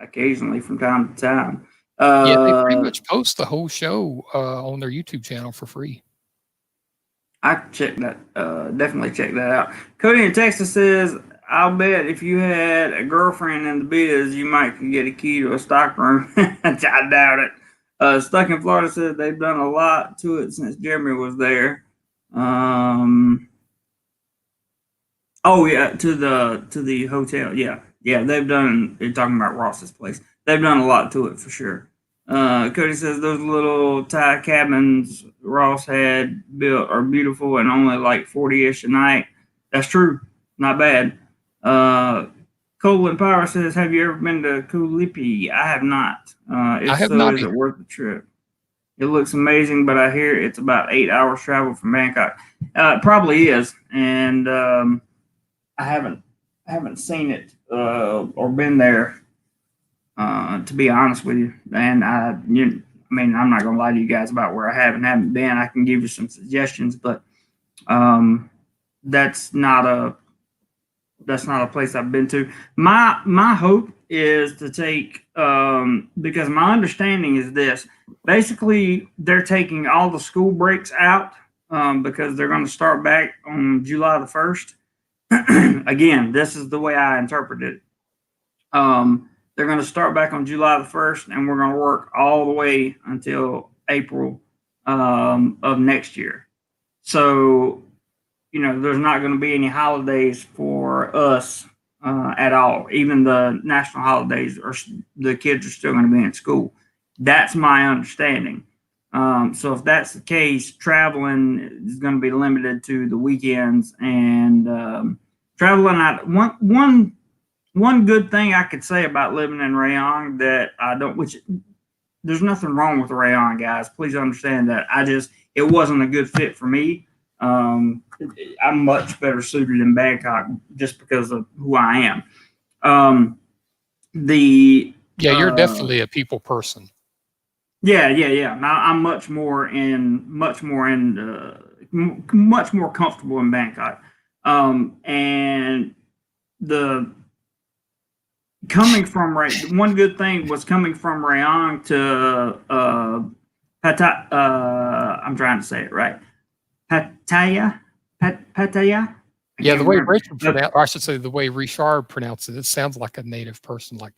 occasionally from time to time. Yeah, they pretty much post the whole show on their YouTube channel for free. I check that. Definitely check that out. Cody in Texas says, "I'll bet if you had a girlfriend in the biz, you might could get a key to a stock room." I doubt it. Stuck in Florida says they've done a lot to it since Jeremy was there. Oh yeah, to the hotel. Yeah, they've done. You're talking about Ross's place. They've done a lot to it for sure. Cody says those little Thai cabins Ross had built are beautiful and only like 40-ish a night. That's true. Not bad. Cole and Power says, have you ever been to Koh Lipi? I have not. If so, is it worth the trip? It looks amazing, but I hear it's about 8 hours travel from Bangkok. It probably is, and I haven't seen it or been there. To be honest with you, and I'm not gonna lie to you guys about where I haven't been. I can give you some suggestions, but that's not a place I've been to. My hope is to take because my understanding is this. Basically, they're taking all the school breaks out because they're going to start back on July the 1st. Again, this is the way I interpret it. They're going to start back on July the 1st, and we're going to work all the way until April of next year. So, there's not going to be any holidays for us at all. Even the national holidays, the kids are still going to be in school. That's my understanding. So if that's the case, traveling is going to be limited to the weekends and traveling out. One good thing I could say about living in Rayong that there's nothing wrong with Rayong, guys. Please understand that. It wasn't a good fit for me. I'm much better suited in Bangkok just because of who I am. You're definitely a people person. Yeah. I'm much more comfortable in Bangkok. And one good thing was coming from Rayong to I'm trying to say it right. Pattaya. Yeah, the way Rachel pronounced, or I should say the way Richard pronounced it sounds like a native person. Like,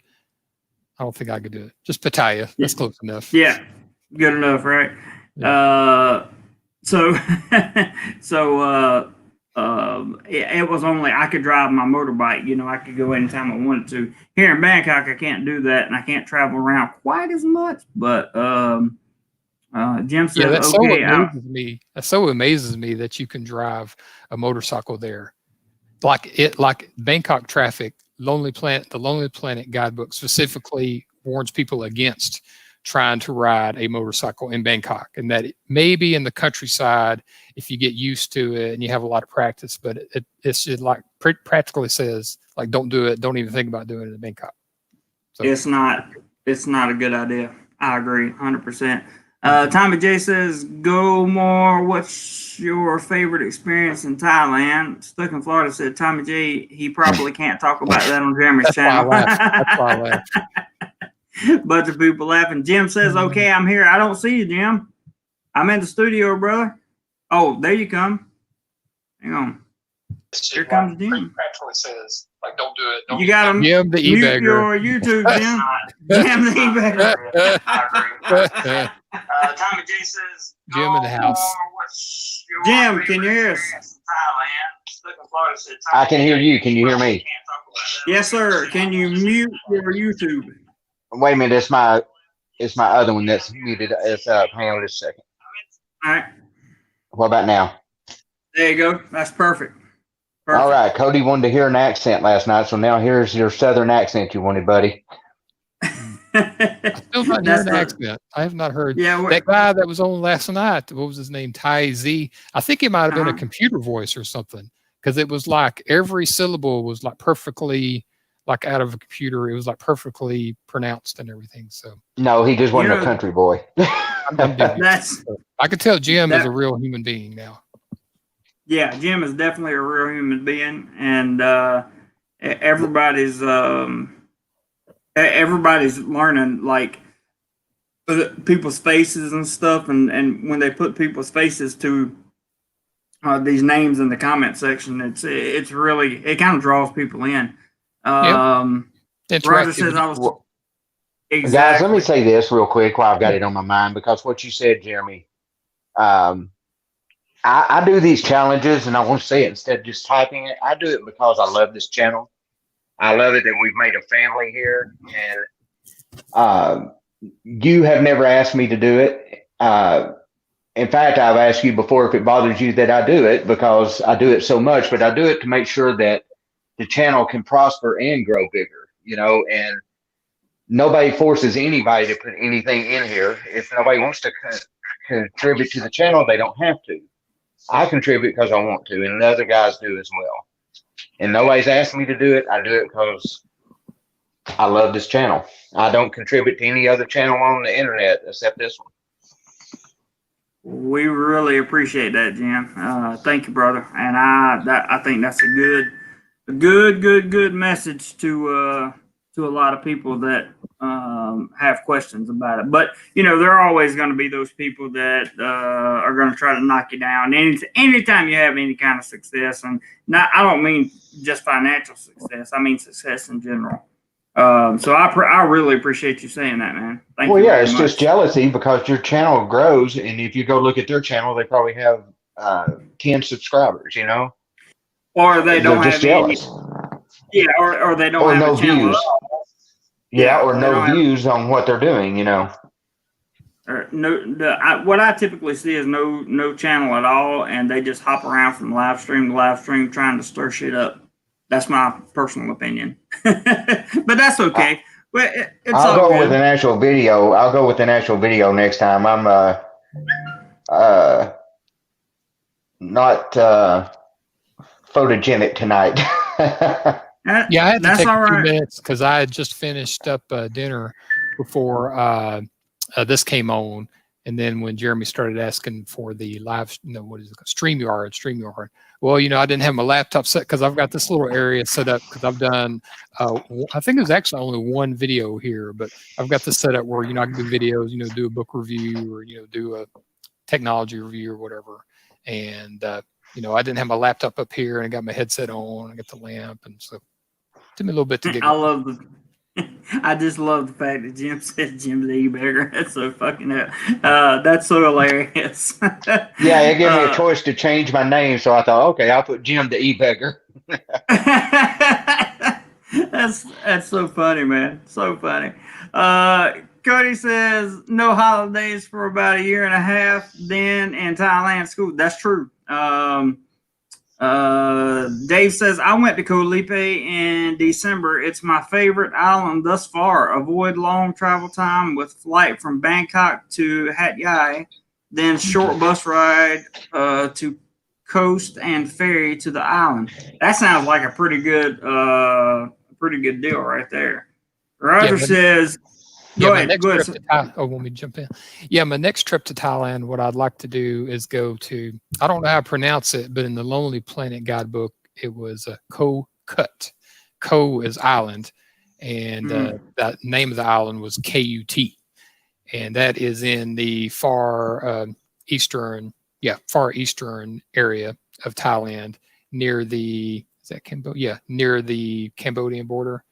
I don't think I could do it. Just Pattaya. That's close enough. Yeah, good enough, right? Yeah. It was only I could drive my motorbike. I could go anytime I wanted to. Here in Bangkok, I can't do that, and I can't travel around quite as much. But Jim says, that so amazes me that you can drive a motorcycle there. Like Bangkok traffic, the Lonely Planet guidebook specifically warns people against trying to ride a motorcycle in Bangkok, and that maybe in the countryside, if you get used to it and you have a lot of practice, but it's like practically says, like, don't do it. Don't even think about doing it in Bangkok. So it's not a good idea. I agree 100%. Tommy J says, go more. What's your favorite experience in Thailand? Stuck in Florida said, Tommy J, he probably can't talk about that on Jeremy's channel. That's why I laughed. Bunch of people laughing. Jim says, okay, I'm here. I don't see you, Jim. I'm in the studio, brother. Oh, there you come. Hang on. Here comes Jim. Practically says, like, don't do it. Don't You got him. Jim the Mute e-bagger. your YouTube, Jim. Jim the e-bagger. Tommy J says, Jim in the house. Jim, can you hear us? I can hear you. Can you hear me? Yes, sir. Can you mute your YouTube? Wait a minute. It's my other one that's muted. It's hang on just a second. All right. What about now? There you go. That's perfect. All right. Cody wanted to hear an accent last night, so now here's your southern accent you wanted, buddy. I still not hearing an accent. I have not heard that guy that was on last night. What was his name? Ty Z. I think it might have been a computer voice or something, because it was like every syllable was like perfectly like out of a computer. It was like perfectly pronounced and everything. So no, he just wasn't a country boy. I could tell Jim is a real human being now. Yeah, Jim is definitely a real human being, and everybody's learning like people's faces and stuff, and when they put people's faces to these names in the comment section, it's really, it kind of draws people in. Roger says I was exactly. Guys, let me say this real quick while I've got it on my mind, because what you said, Jeremy, I do these challenges, and I want to say it instead of just typing it. I do it because I love this channel. I love it that we've made a family here, and you have never asked me to do it. In fact, I've asked you before if it bothers you that I do it, because I do it so much, but I do it to make sure that the channel can prosper and grow bigger, you know, and nobody forces anybody to put anything in here. If nobody wants to contribute to the channel, they don't have to. I contribute because I want to, and the other guys do as well. And nobody's asked me to do it. I do it because I love this channel. I don't contribute to any other channel on the internet except this one. We really appreciate that, Jim. Thank you, brother. And I think that's a good message to a lot of people that have questions about it. But you know, there are always going to be those people that are going to try to knock you down. Anytime you have any kind of success, and I don't mean just financial success. I mean success in general. So I really appreciate you saying that, man. Thank you. It's just jealousy because your channel grows, and if you go look at their channel, they probably have 10 subscribers, you know, or they don't have jealous. Or they don't have no a channel views. at all. Or no views on what they're doing, you know. What I typically see is no channel at all, and they just hop around from live stream to live stream trying to stir shit up. That's my personal opinion, but that's okay. I'll go with an actual video. I'll go with an actual video next time. I'm not photogenic tonight. Yeah, I had to take a few minutes because I had just finished up dinner before this came on, and then when Jeremy started asking for the live, what is it, StreamYard. Well, I didn't have my laptop set because I've got this little area set up because I've done, I think there's actually only one video here, but I've got this set up where, I can do videos, do a book review or, do a technology review or whatever. And, I didn't have my laptop up here and I got my headset on, I got the lamp. And so it took me a little bit to get I just love the fact that Jim said Jim the e-bagger. That's so fucking that's so hilarious. Yeah, it gave me a choice to change my name, so I thought, okay, I'll put Jim the e-bagger. That's so funny, man. So funny. Cody says no holidays for about a year and a half. Then in Thailand school. That's true. Dave says, I went to Koh Lipe in December. It's my favorite island thus far. Avoid long travel time with flight from Bangkok to Hat Yai, then short bus ride to coast and ferry to the island. That sounds like a pretty good deal right there. Roger says, Go ahead. Want me to jump in? Yeah, my next trip to Thailand, what I'd like to do is go to, I don't know how to pronounce it, but in the Lonely Planet guidebook, it was Koh Kut. Koh is island, and that name of the island was K-U-T. And that is in the far eastern area of Thailand. near the near the Cambodian border.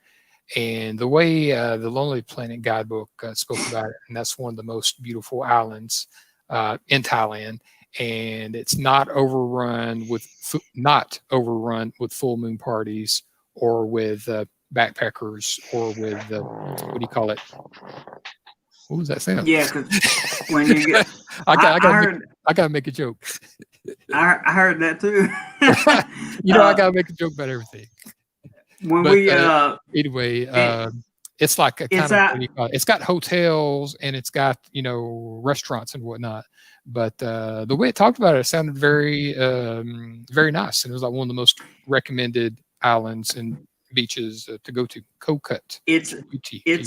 And the way the Lonely Planet guidebook spoke about it, and that's one of the most beautiful islands in Thailand, and it's not overrun with full moon parties or with backpackers or with what do you call it? What was that sound? Yeah, because when you get, I gotta make a joke. I heard that too. I gotta make a joke about everything. Anyway, it's like a kind of it's got hotels and it's got restaurants and whatnot. But the way it talked about it sounded very very nice, and it was like one of the most recommended islands and beaches to go to. Kokut. It's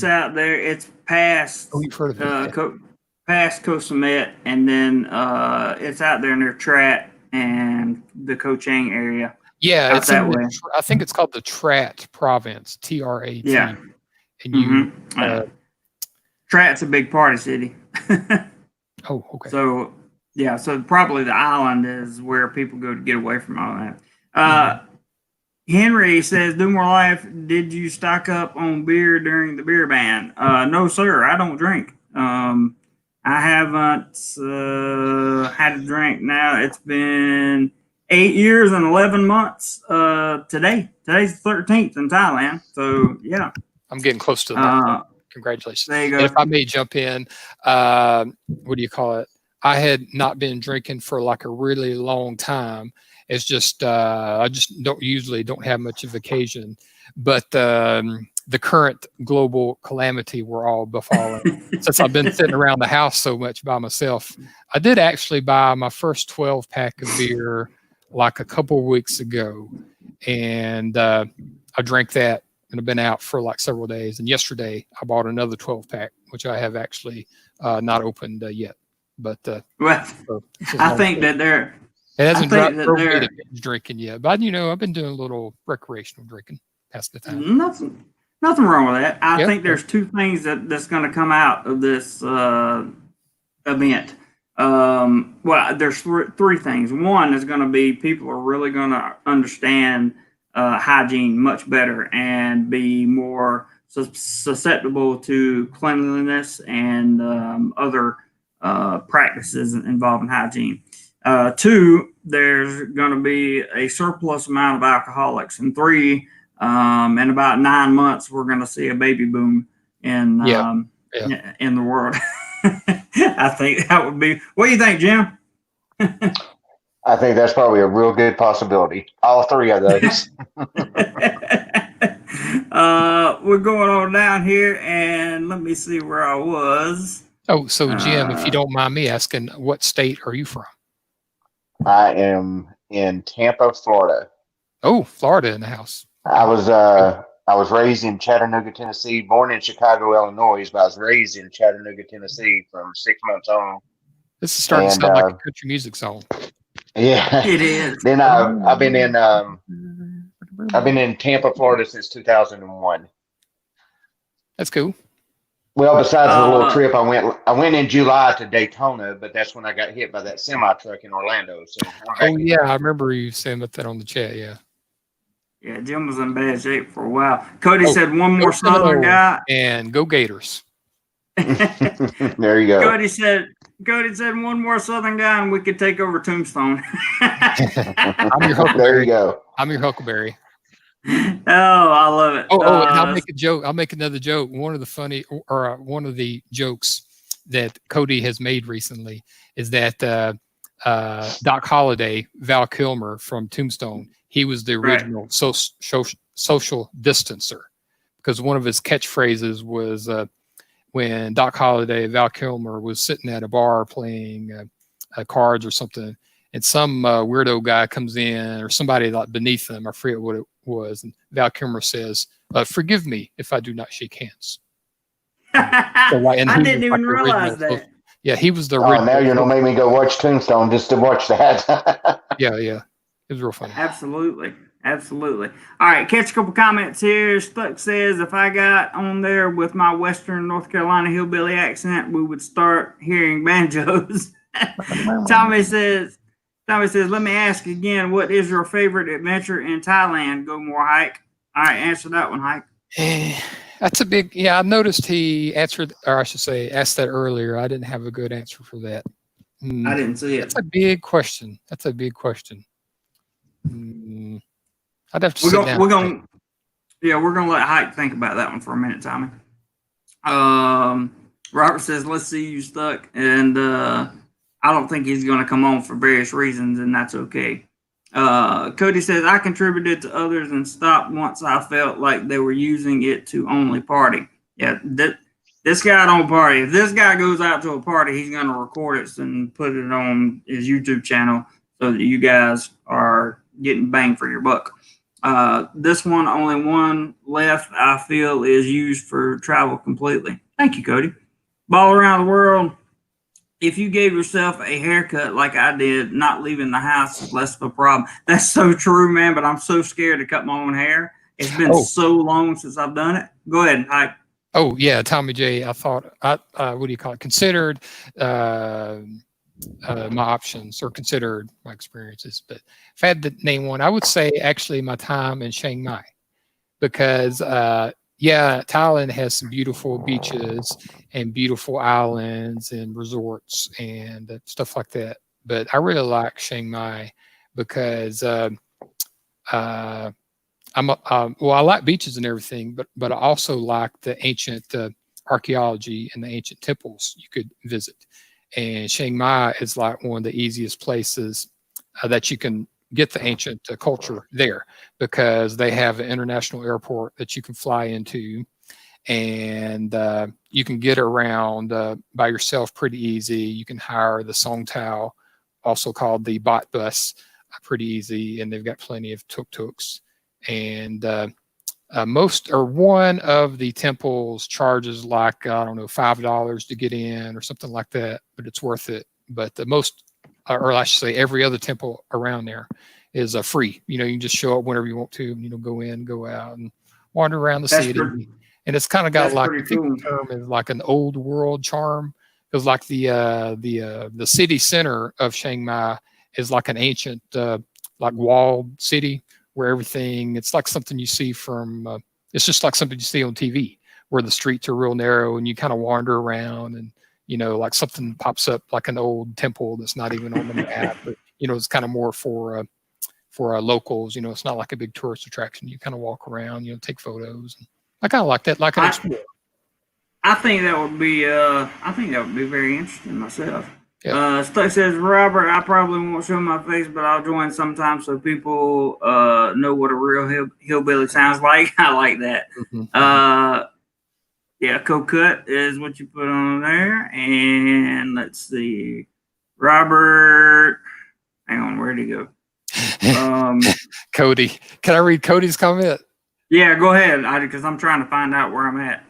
out there. It's past. Oh, you've heard of it? Past Koh Samet, and then it's out there near Trat and the Koh Chang area. Yeah, it's that way. I think it's called the Trat province, Trat. Yeah, and Trat's a big party city. Oh, okay. So so probably the island is where people go to get away from all that. Henry says, DoMoreLife, did you stock up on beer during the beer ban? No, sir, I don't drink. I haven't had a drink now. It's been 8 years and 11 months today. Today's the 13th in Thailand. So, yeah. I'm getting close to that. Congratulations. There you go. And if I may jump in, what do you call it? I had not been drinking for like a really long time. It's just I just don't have much of occasion. But the current global calamity we're all befallen. Since I've been sitting around the house so much by myself, I did actually buy my first 12-pack of beer like a couple of weeks ago, and I drank that, and I've been out for like several days. And yesterday I bought another 12-pack, which I have actually not opened yet. But I think that they're. It hasn't dropped me to binge drinking yet, but I've been doing a little recreational drinking past the time. Nothing wrong with that. I think there's two things that's going to come out of this event. Well, there's three things. One is going to be people are really going to understand hygiene much better and be more susceptible to cleanliness and other practices involving hygiene. Two, there's going to be a surplus amount of alcoholics. And three, in about 9 months, we're going to see a baby boom in the world. I think that would be. What do you think, Jim? I think that's probably a real good possibility. All three of those. We're going on down here, and let me see where I was. Oh, so Jim, if you don't mind me asking, what state are you from? I am in Tampa, Florida. Oh, Florida in the house. I was raised in Chattanooga, Tennessee, born in Chicago, Illinois, but I was raised in Chattanooga, Tennessee from 6 months on. This is starting to sound like a country music song. Yeah, it is. Then I've been in Tampa, Florida since 2001. That's cool. Well, besides the little trip, I went in July to Daytona, but that's when I got hit by that semi truck in Orlando. So I remember you saying that on the chat. Yeah. Yeah, Jim was in bad shape for a while. Cody said one more Southern guy. And go Gators. There you go. Cody said one more Southern guy and we could take over Tombstone. I'm your Huckleberry. There you go. I'm your Huckleberry. Oh, I love it. And I'll make a joke. I'll make another joke. One of the jokes that Cody has made recently is that Doc Holliday, Val Kilmer from Tombstone, he was the original social distancer, because one of his catchphrases was when Doc Holliday, Val Kilmer was sitting at a bar playing cards or something, and some weirdo guy comes in, or somebody like beneath them, I forget what it was, and Val Kilmer says, "Forgive me if I do not shake hands." I didn't even realize that. Yeah, he was the original. Now you're gonna make me go watch Tombstone just to watch that. Yeah, it was real funny. Absolutely. All right, catch a couple comments here. Stuck says, if I got on there with my Western North Carolina hillbilly accent, we would start hearing banjos. Tommy says, Tommy says, let me ask again, what is your favorite adventure in Thailand? Go more hike. All right, answer that one, Hike. That's a big, yeah, I noticed he answered, or I should say, asked that earlier. I didn't have a good answer for that. I didn't see it. That's a big question. That's a big question. I'd have to We're sit down. We're going to let Hike think about that one for a minute, Tommy. Robert says, let's see you stuck. And I don't think he's going to come on for various reasons, and that's okay. Cody says, I contributed to others and stopped once I felt like they were using it to only party. Yeah, this guy don't party. If this guy goes out to a party, he's going to record it and put it on his YouTube channel so that you guys are getting bang for your buck. This one, only one left, I feel, is used for travel completely. Thank you, Cody. Ball around the world. If you gave yourself a haircut like I did, not leaving the house is less of a problem. That's so true, man, but I'm so scared to cut my own hair. It's been so long since I've done it. Go ahead, Hype. Oh, yeah, Tommy J, I thought, what do you call it? Considered my options or considered my experiences. But if I had to name one, I would say actually my time in Chiang Mai. Because yeah, Thailand has some beautiful beaches and beautiful islands and resorts and stuff like that. But I really like Chiang Mai because I like beaches and everything, but I also like the ancient archaeology and the ancient temples you could visit. And Chiang Mai is like one of the easiest places that you can get the ancient culture there, because they have an international airport that you can fly into, and you can get around by yourself pretty easy. You can hire the Song Tao, also called the bot bus, pretty easy, and they've got plenty of tuk-tuks. And most or one of the temples charges like, I don't know, $5 to get in or something like that, but it's worth it. But the most, or I should say every other temple around there is free. You know, you can just show up whenever you want to, you know, go in, go out and wander around the city. And it's kind of got like, I think the term is like an old world charm. Because like the city center of Chiang Mai is like an ancient, like walled city where everything, it's like something you see from, it's just like something you see on TV where the streets are real narrow and you kind of wander around and, you know, like something pops up like an old temple that's not even on the map, but, you know, it's kind of more for locals. You know, it's not like a big tourist attraction. You kind of walk around, you know, take photos. And I kind of like that, like an experience. I think that would be very interesting myself. Yeah. Stuck says, Robert, I probably won't show my face, but I'll join sometime so people know what a real hillbilly sounds like. I like that. Mm-hmm. Yeah, co-cut is what you put on there. And let's see. Robert, hang on, where'd he go? Cody. Can I read Cody's comment? Yeah, go ahead, because I'm trying to find out where I'm at.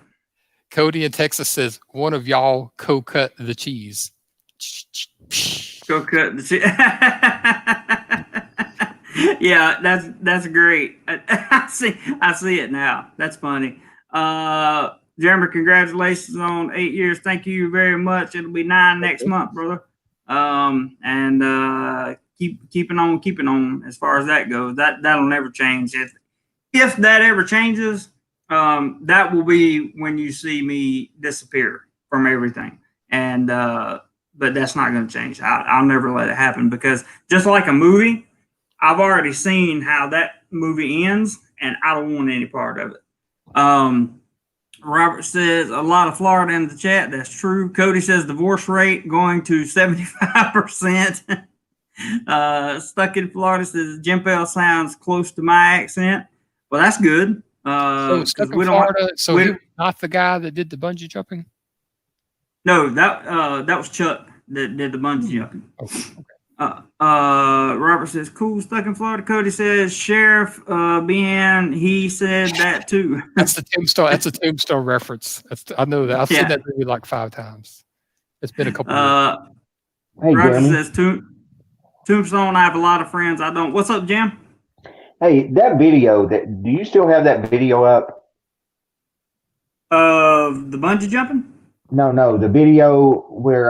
Cody in Texas says, one of y'all co-cut the cheese. Co-cut the cheese. Yeah, that's great. I see it now. That's funny. Jeremy, congratulations on 8 years. Thank you very much. It'll be 9 next month, brother. And keeping on as far as that goes. That'll never change. If that ever changes, that will be when you see me disappear from everything. And but that's not going to change. I'll never let it happen, because just like a movie, I've already seen how that movie ends, and I don't want any part of it. Robert says, a lot of Florida in the chat. That's true. Cody says divorce rate going to 75%. Stuck in Florida says Jim Bell sounds close to my accent. Well, that's good. So stuck in Florida. So he was not the guy that did the bungee jumping? No, that was Chuck that did the bungee jumping. Okay. Robert says, cool, stuck in Florida. Cody says, Sheriff Ben, he said that too. That's the Tombstone. That's a Tombstone reference. I know that. I've seen that movie like 5 times. It's been a couple years. Hey, Roger Jeremy. says, Tombstone, I have a lot of friends I don't. What's up, Jim? Hey, that video, do you still have that video up? Of the bungee jumping? No, the video where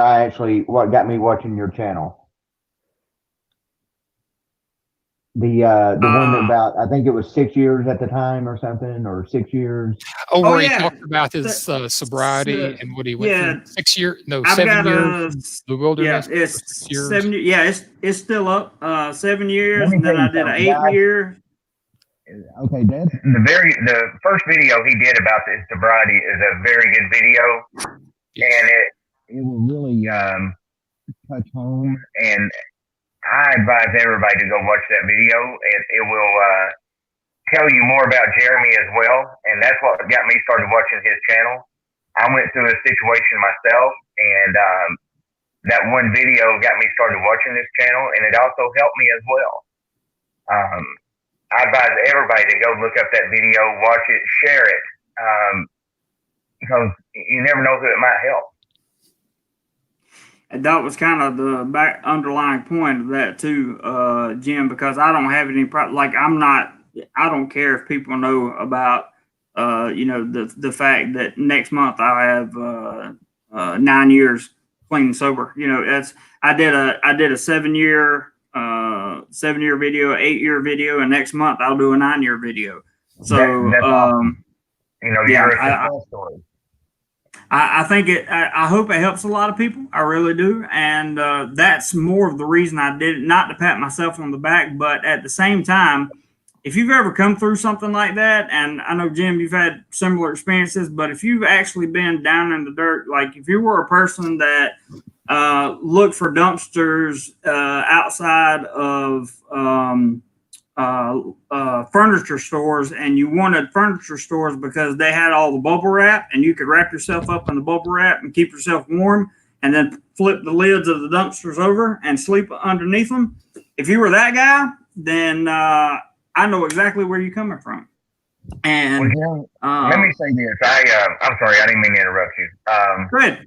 what got me watching your channel. The one about, I think it was 6 years at the time or something, or 6 years. Oh, where he yeah. talked about his sobriety and what he went through. 6 years, no, I've 7 got years. The wilderness. Yeah, it's 6 years. 7. Yeah, it's still up. 7 years, Let me and then tell I you did an something, 8 guys. year. Okay, that's the first video he did about this sobriety is a very good video, and it will really touch home. And I advise everybody to go watch that video. It will tell you more about Jeremy as well, and that's what got me started watching his channel. I went through a situation myself, and that one video got me started watching this channel, and it also helped me as well. I advise everybody to go look up that video, watch it, share it, because you never know who it might help. And that was kind of the underlying point of that too, Jim, because I don't have any I don't care if people know about, the fact that next month I have 9 years clean and sober. I did a 7 year video, 8 year video, and next month I'll do a 9 year video. So, that's awesome. You're a success story. I think I hope it helps a lot of people. I really do. And that's more of the reason I did it, not to pat myself on the back, but at the same time, if you've ever come through something like that, and I know, Jim, you've had similar experiences, but if you've actually been down in the dirt, like if you were a person that looked for dumpsters outside of furniture stores, and you wanted furniture stores because they had all the bubble wrap and you could wrap yourself up in the bubble wrap and keep yourself warm, and then flip the lids of the dumpsters over and sleep underneath them. If you were that guy, then I know exactly where you're coming from. And let me say this. I'm sorry, I didn't mean to interrupt you. Go ahead.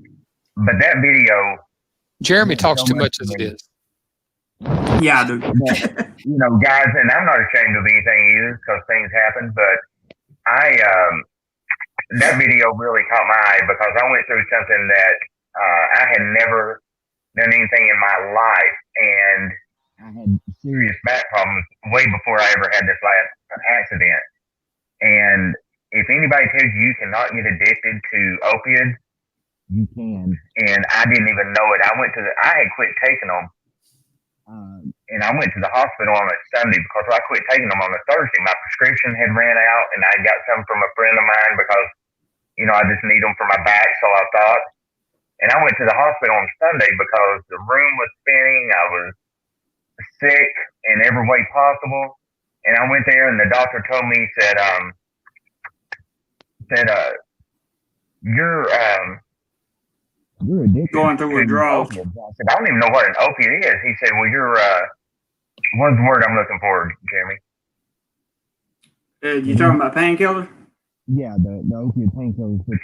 But that video, Jeremy talks too much as it is. Yeah, I do. But, guys, and I'm not ashamed of anything either, because things happen, but that video really caught my eye, because I went through something that I had never done anything in my life, and I had serious back problems way before I ever had this last accident. And if anybody tells you cannot get addicted to opiates, you can. And I didn't even know it. I had quit taking them. And I went to the hospital on a Sunday because I quit taking them on a Thursday. My prescription had ran out, and I got some from a friend of mine because, I just need them for my back, so I thought. And I went to the hospital on Sunday because the room was spinning. I was sick in every way possible. And I went there, and the doctor told me, said, you're addicted. Going through withdrawals. I said, I don't even know what an opiate is. He said, well, you're, what's the word I'm looking for, Jeremy? You talking about painkillers? Yeah, the opiate painkillers. But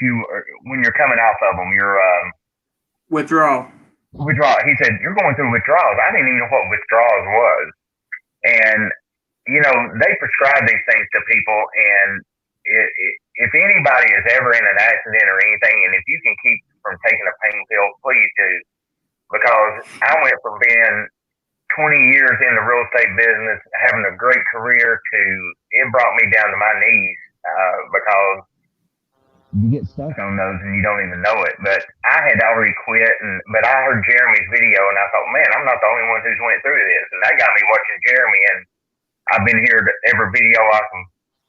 when you're coming off of them, you're, withdrawal. He said, you're going through withdrawals. I didn't even know what withdrawals was. And, they prescribe these things to people, and if anybody is ever in an accident or anything, and if you can keep from taking a pain pill, please do. Because I went from being 20 years in the real estate business, having a great career, to it brought me down to my knees, because you get stuck on those and you don't even know it. But I had already quit, but I heard Jeremy's video, and I thought, man, I'm not the only one who's went through this. And that got me watching Jeremy, and I've been here to every video I've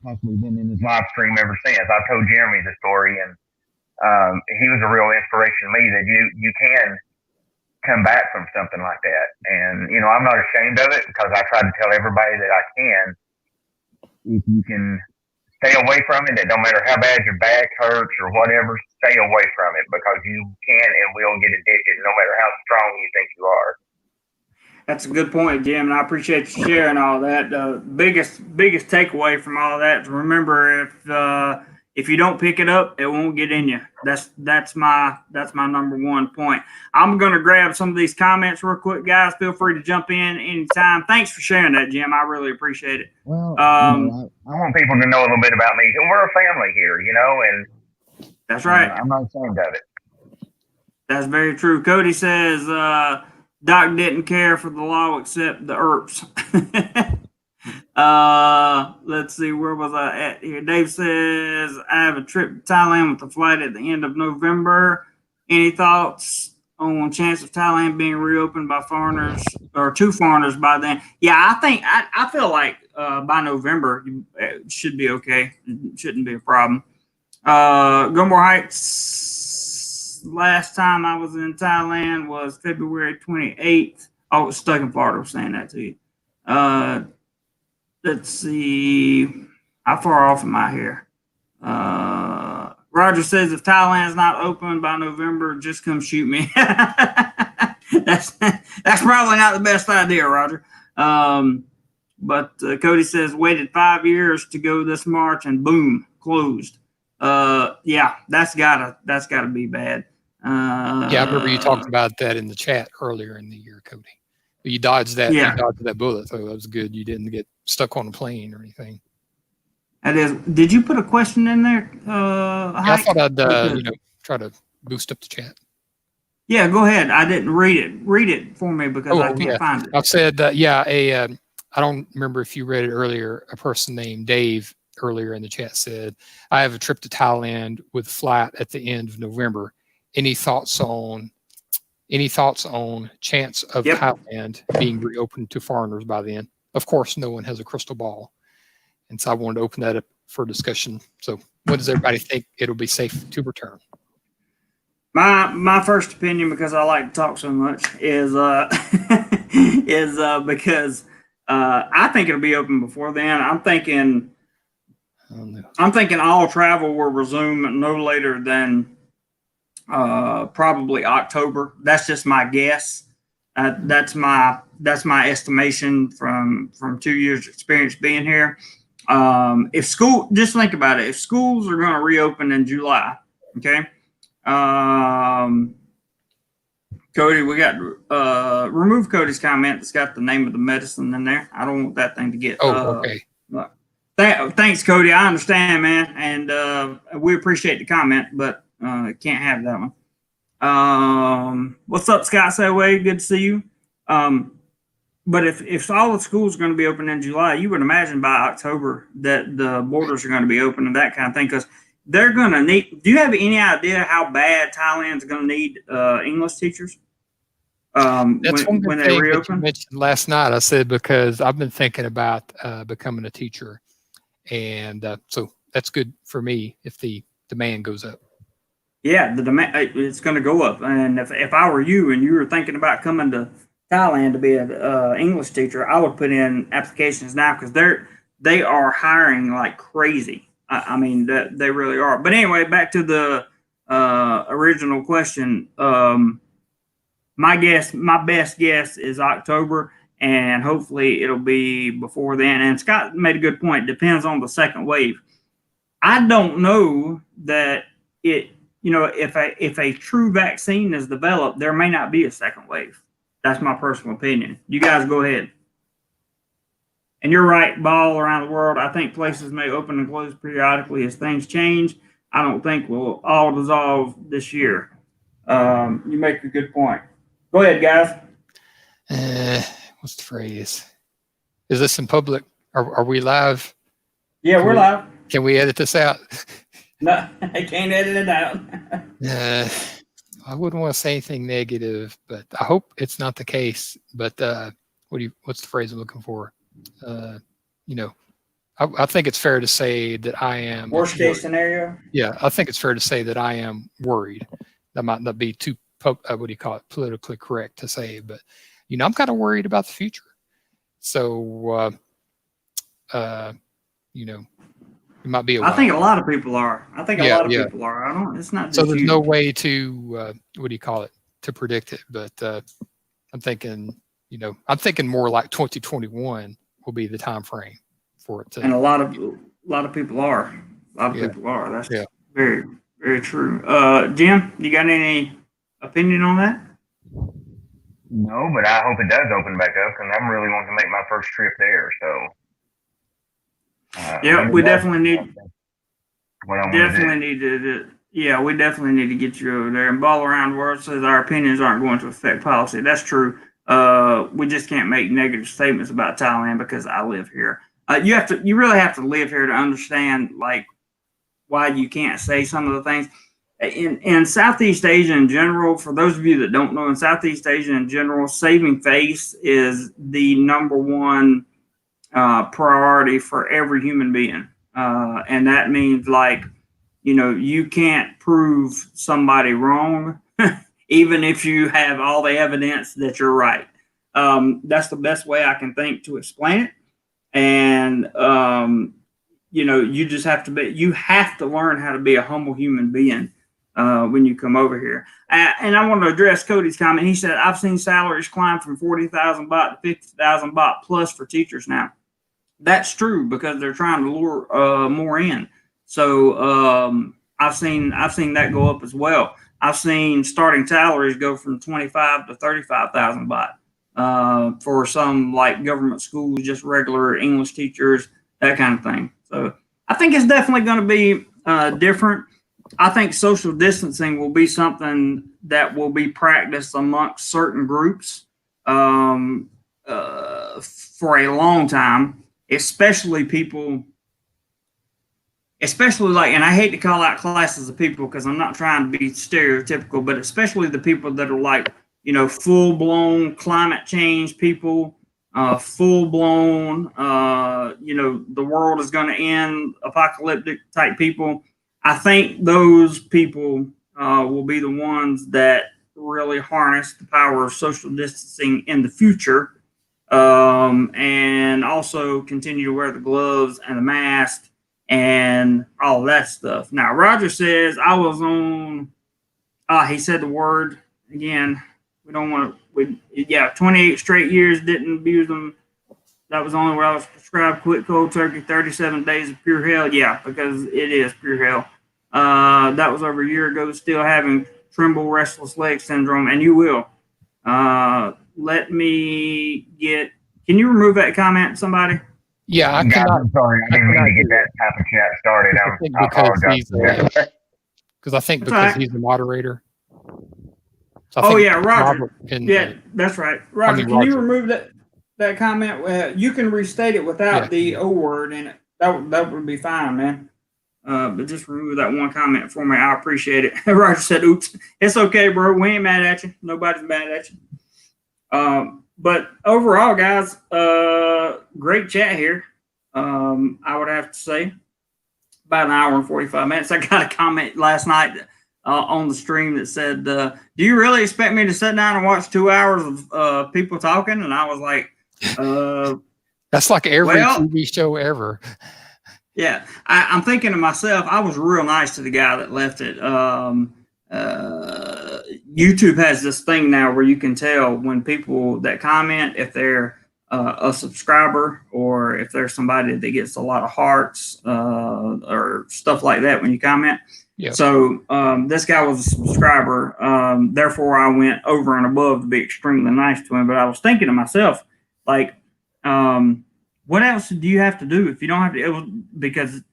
possibly been in his live stream ever since. I told Jeremy the story, and he was a real inspiration to me that you can come back from something like that. And, I'm not ashamed of it, because I try to tell everybody that I can. If you can stay away from it, no matter how bad your back hurts or whatever, stay away from it, because you can and will get addicted no matter how strong you think you are. That's a good point, Jim, and I appreciate you sharing all that. The biggest takeaway from all that is, remember, if you don't pick it up, it won't get in you. That's my number one point. I'm going to grab some of these comments real quick, guys. Feel free to jump in anytime. Thanks for sharing that, Jim. I really appreciate it. Well, I want people to know a little bit about me. We're a family here, and that's right. I'm not ashamed of it. That's very true. Cody says, Doc didn't care for the law except the ERPs. Let's see, where was I at here? Dave says, I have a trip to Thailand with a flight at the end of November. Any thoughts on chance of Thailand being reopened by foreigners or to foreigners by then? Yeah, I feel like by November it should be okay. It shouldn't be a problem. Gilmore Heights, last time I was in Thailand was February 28th. I was stuck in Florida, I was saying that to you. Let's see, how far off am I here? Roger says if Thailand's not open by November, just come shoot me. That's probably not the best idea, Roger. But Cody says waited 5 years to go this March and boom, closed. Yeah, that's gotta be bad. Yeah, I remember you talked about that in the chat earlier in the year, Cody. But you dodged that. Yeah. You dodged that bullet, so that was good. You didn't get stuck on a plane or anything. That is. Did you put a question in there? Yeah, I thought I'd try to boost up the chat. Yeah, go ahead. I didn't read it. Read it for me because I can't find it. I've said I don't remember if you read it earlier. A person named Dave earlier in the chat said, I have a trip to Thailand with flight at the end of November. Any thoughts on chance of Thailand being reopened to foreigners by then? Of course, no one has a crystal ball. And so I wanted to open that up for discussion. So what does everybody think it'll be safe to return? My first opinion, because I like to talk so much, is because I think it'll be open before then. I'm thinking all travel will resume no later than probably October. That's just my guess. That's my estimation from 2 years experience being here. Just think about it. If schools are going to reopen in July, okay. Cody, we got remove Cody's comment. It's got the name of the medicine in there. I don't want that thing to get. Okay. Thanks, Cody. I understand, man, and we appreciate the comment, but can't have that one. What's up, Scott Sayway? Good to see you. But if all the schools are going to be open in July, you would imagine by October that the borders are going to be open and that kind of thing, because they're going to need. Do you have any idea how bad Thailand's going to need English teachers? That's when they reopen. That you mentioned last night. I said because I've been thinking about becoming a teacher, and so that's good for me if the demand goes up. Yeah, the demand it's going to go up, and if I were you and you were thinking about coming to Thailand to be an English teacher, I would put in applications now because they are hiring like crazy. I mean, they really are. But anyway, back to the original question. My best guess is October, and hopefully it'll be before then. And Scott made a good point. It depends on the second wave. I don't know that if a true vaccine is developed, there may not be a second wave. That's my personal opinion. You guys go ahead. And you're right, Ball, around the world. I think places may open and close periodically as things change. I don't think we'll all dissolve this year. You make a good point. Go ahead, guys. What's the phrase? Is this in public? Are we live? Yeah, we're live. Can we edit this out? No, I can't edit it out. I wouldn't want to say anything negative, but I hope it's not the case. But what's the phrase I'm looking for? I think it's fair to say that I am worst case scenario. Yeah, I think it's fair to say that I am worried. That might not be too politically correct to say, but I'm kind of worried about the future. So it might be a while. I think a lot of people are. People are. It's not. So there's no way to to predict it. But I'm thinking, more like 2021 will be the time frame for it to. And a lot of people are. People are. That's very, very true. Jim, you got any opinion on that? No, but I hope it does open back up, and I'm really wanting to make my first trip there. So. We definitely need. Yeah, we definitely need to get you over there. And Ball Around the World says our opinions aren't going to affect policy. That's true. we just can't make negative statements about Thailand because I live here. You really have to live here to understand like why you can't say some of the things. In Southeast Asia in general, for those of you that don't know, in Southeast Asia in general, saving face is the number one priority for every human being. And that means like, you can't prove somebody wrong, even if you have all the evidence that you're right. That's the best way I can think to explain it. And, you just have to learn how to be a humble human being when you come over here. And I want to address Cody's comment. He said, I've seen salaries climb from 40,000 baht to 50,000 baht plus for teachers now. That's true because they're trying to lure more in. So I've seen that go up as well. I've seen starting salaries go from 25 to 35,000 baht for some like government schools, just regular English teachers, that kind of thing. So I think it's definitely going to be different. I think social distancing will be something that will be practiced amongst certain groups for a long time, especially like, and I hate to call out classes of people because I'm not trying to be stereotypical, but especially the people that are like, full-blown climate change people, full-blown, the world is going to end, apocalyptic type people. I think those people will be the ones that really harness the power of social distancing in the future, and also continue to wear the gloves and the mask and all that stuff. Now, Roger says, I was on, he said the word again. We don't want to, 28 straight years, didn't abuse them. That was only where I was prescribed quit cold turkey, 37 days of pure hell. Yeah, because it is pure hell. That was over a year ago, still having tremble, restless leg syndrome, and you will. Let me can you remove that comment, somebody? Yeah, I cannot. I'm sorry, I didn't mean to get that type of chat started. I apologize. Because I think because he's the moderator. So Roger. That's right. Roger, can you remove that comment? You can restate it without the O word in it. That would be fine, man. But just remove that one comment for me. I appreciate it. Roger said, oops. It's okay, bro. We ain't mad at you. Nobody's mad at you. But overall, guys, great chat here. I would have to say about an hour and 45 minutes. I got a comment last night on the stream that said, do you really expect me to sit down and watch 2 hours of people talking? And I was like, that's like every TV show ever. Yeah, I'm thinking to myself, I was real nice to the guy that left it. YouTube has this thing now where you can tell when people that comment, if they're a subscriber or if there's somebody that gets a lot of hearts or stuff like that when you comment. Yep. So this guy was a subscriber. Therefore, I went over and above to be extremely nice to him. But I was thinking to myself, like, what else do you have to do if you don't have to? It was because it's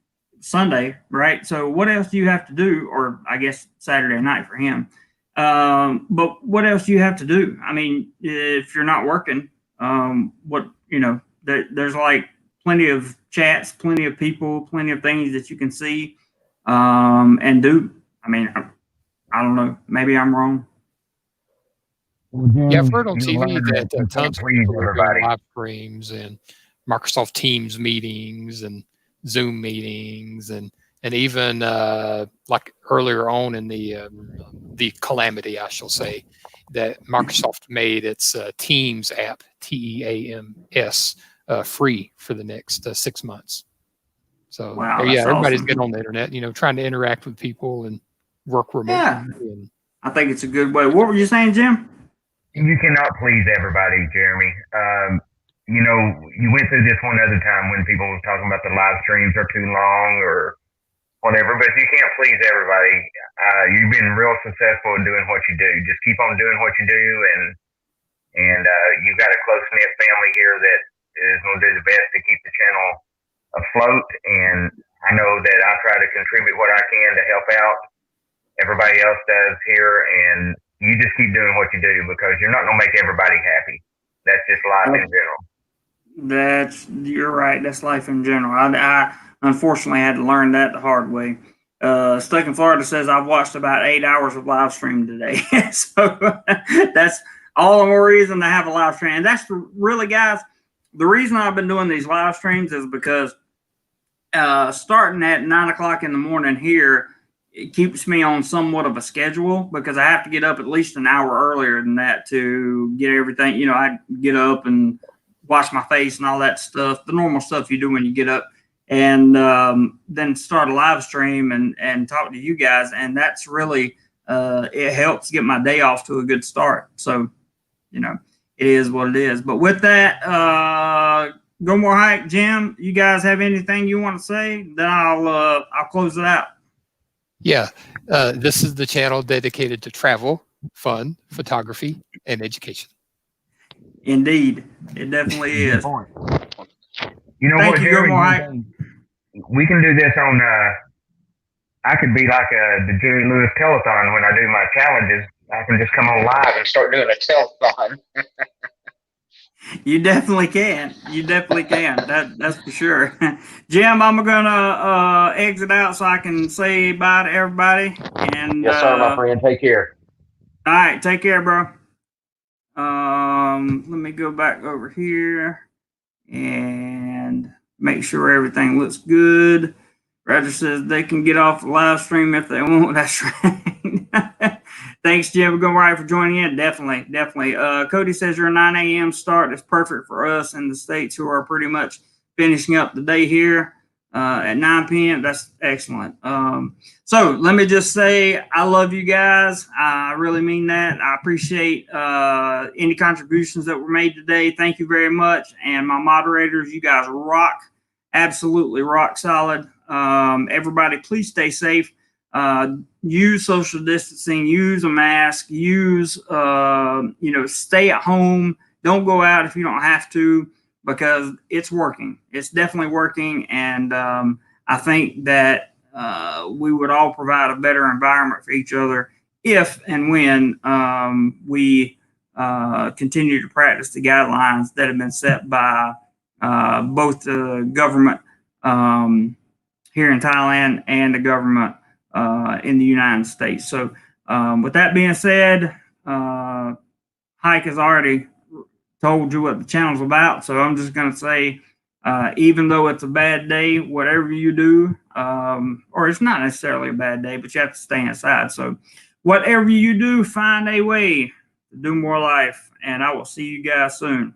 Sunday, right? So what else do you have to do? Or I guess Saturday night for him. But what else do you have to do? I mean, if you're not working, there's like plenty of chats, plenty of people, plenty of things that you can see and do. I mean, I don't know. Maybe I'm wrong. Yeah, I've heard on TV that tons of people are doing live streams and Microsoft Teams meetings and Zoom meetings and even like earlier on in the calamity, I shall say, that Microsoft made its Teams app, TEAMS, free for the next 6 months. So wow, everybody's awesome. getting on the internet, trying to interact with people and work remotely. Yeah, I think it's a good way. What were you saying, Jim? You cannot please everybody, Jeremy. You went through this one other time when people were talking about the live streams are too long or whatever, but you can't please everybody. You've been real successful in doing what you do. Just keep on doing what you do, and you've got a close-knit family here that is going to do the best to keep the channel afloat, and I know that I try to contribute what I can to help out. Everybody else does here, and you just keep doing what you do because you're not going to make everybody happy. that's just life in general. You're right. That's life in general. I unfortunately had to learn that the hard way. Stuck in Florida says I've watched about 8 hours of live stream today. So that's all the more reason to have a live stream. And that's really, guys, the reason I've been doing these live streams is because starting at 9 o'clock in the morning here, it keeps me on somewhat of a schedule because I have to get up at least an hour earlier than that to get everything. You know, I get up and wash my face and all that stuff, the normal stuff you do when you get up, and then start a live stream and talk to you guys. And that's really, it helps get my day off to a good start. So, you know, it is what it is. But with that, Go More Hike, Jim, you guys have anything you want to say? Then I'll close it out. Yeah, this is the channel dedicated to travel, fun, photography, and education. Indeed, it definitely is. You know Thank what, you, Jerry? Go More Hike. We can do this on. I could be like the Jerry Lewis telethon when I do my challenges. I can just come on live and start doing a telethon. You definitely can. You definitely can. That's for sure. Jim, I'm gonna exit out so I can say bye to everybody. And Yes, sir, my friend. Take care. All right, take care, bro. Let me go back over here and make sure everything looks good. Roger says they can get off the live stream if they want. That's right. Thanks, Jim. Go right for joining in. Definitely. Cody says your 9 a.m. start is perfect for us in the States who are pretty much finishing up the day here at 9 p.m. That's excellent. So let me just say I love you guys. I really mean that. I appreciate any contributions that were made today. Thank you very much. And my moderators, you guys rock. Absolutely rock solid. Everybody, please stay safe. Use social distancing, use a mask, use, stay at home. Don't go out if you don't have to, because it's working. It's definitely working. And I think that we would all provide a better environment for each other if and when we continue to practice the guidelines that have been set by both the government here in Thailand and the government in the United States. So with that being said, Hike has already told you what the channel's about. So I'm just going to say, even though it's a bad day, whatever you do, or it's not necessarily a bad day, but you have to stay inside. So whatever you do, find a way to do more life. And I will see you guys soon.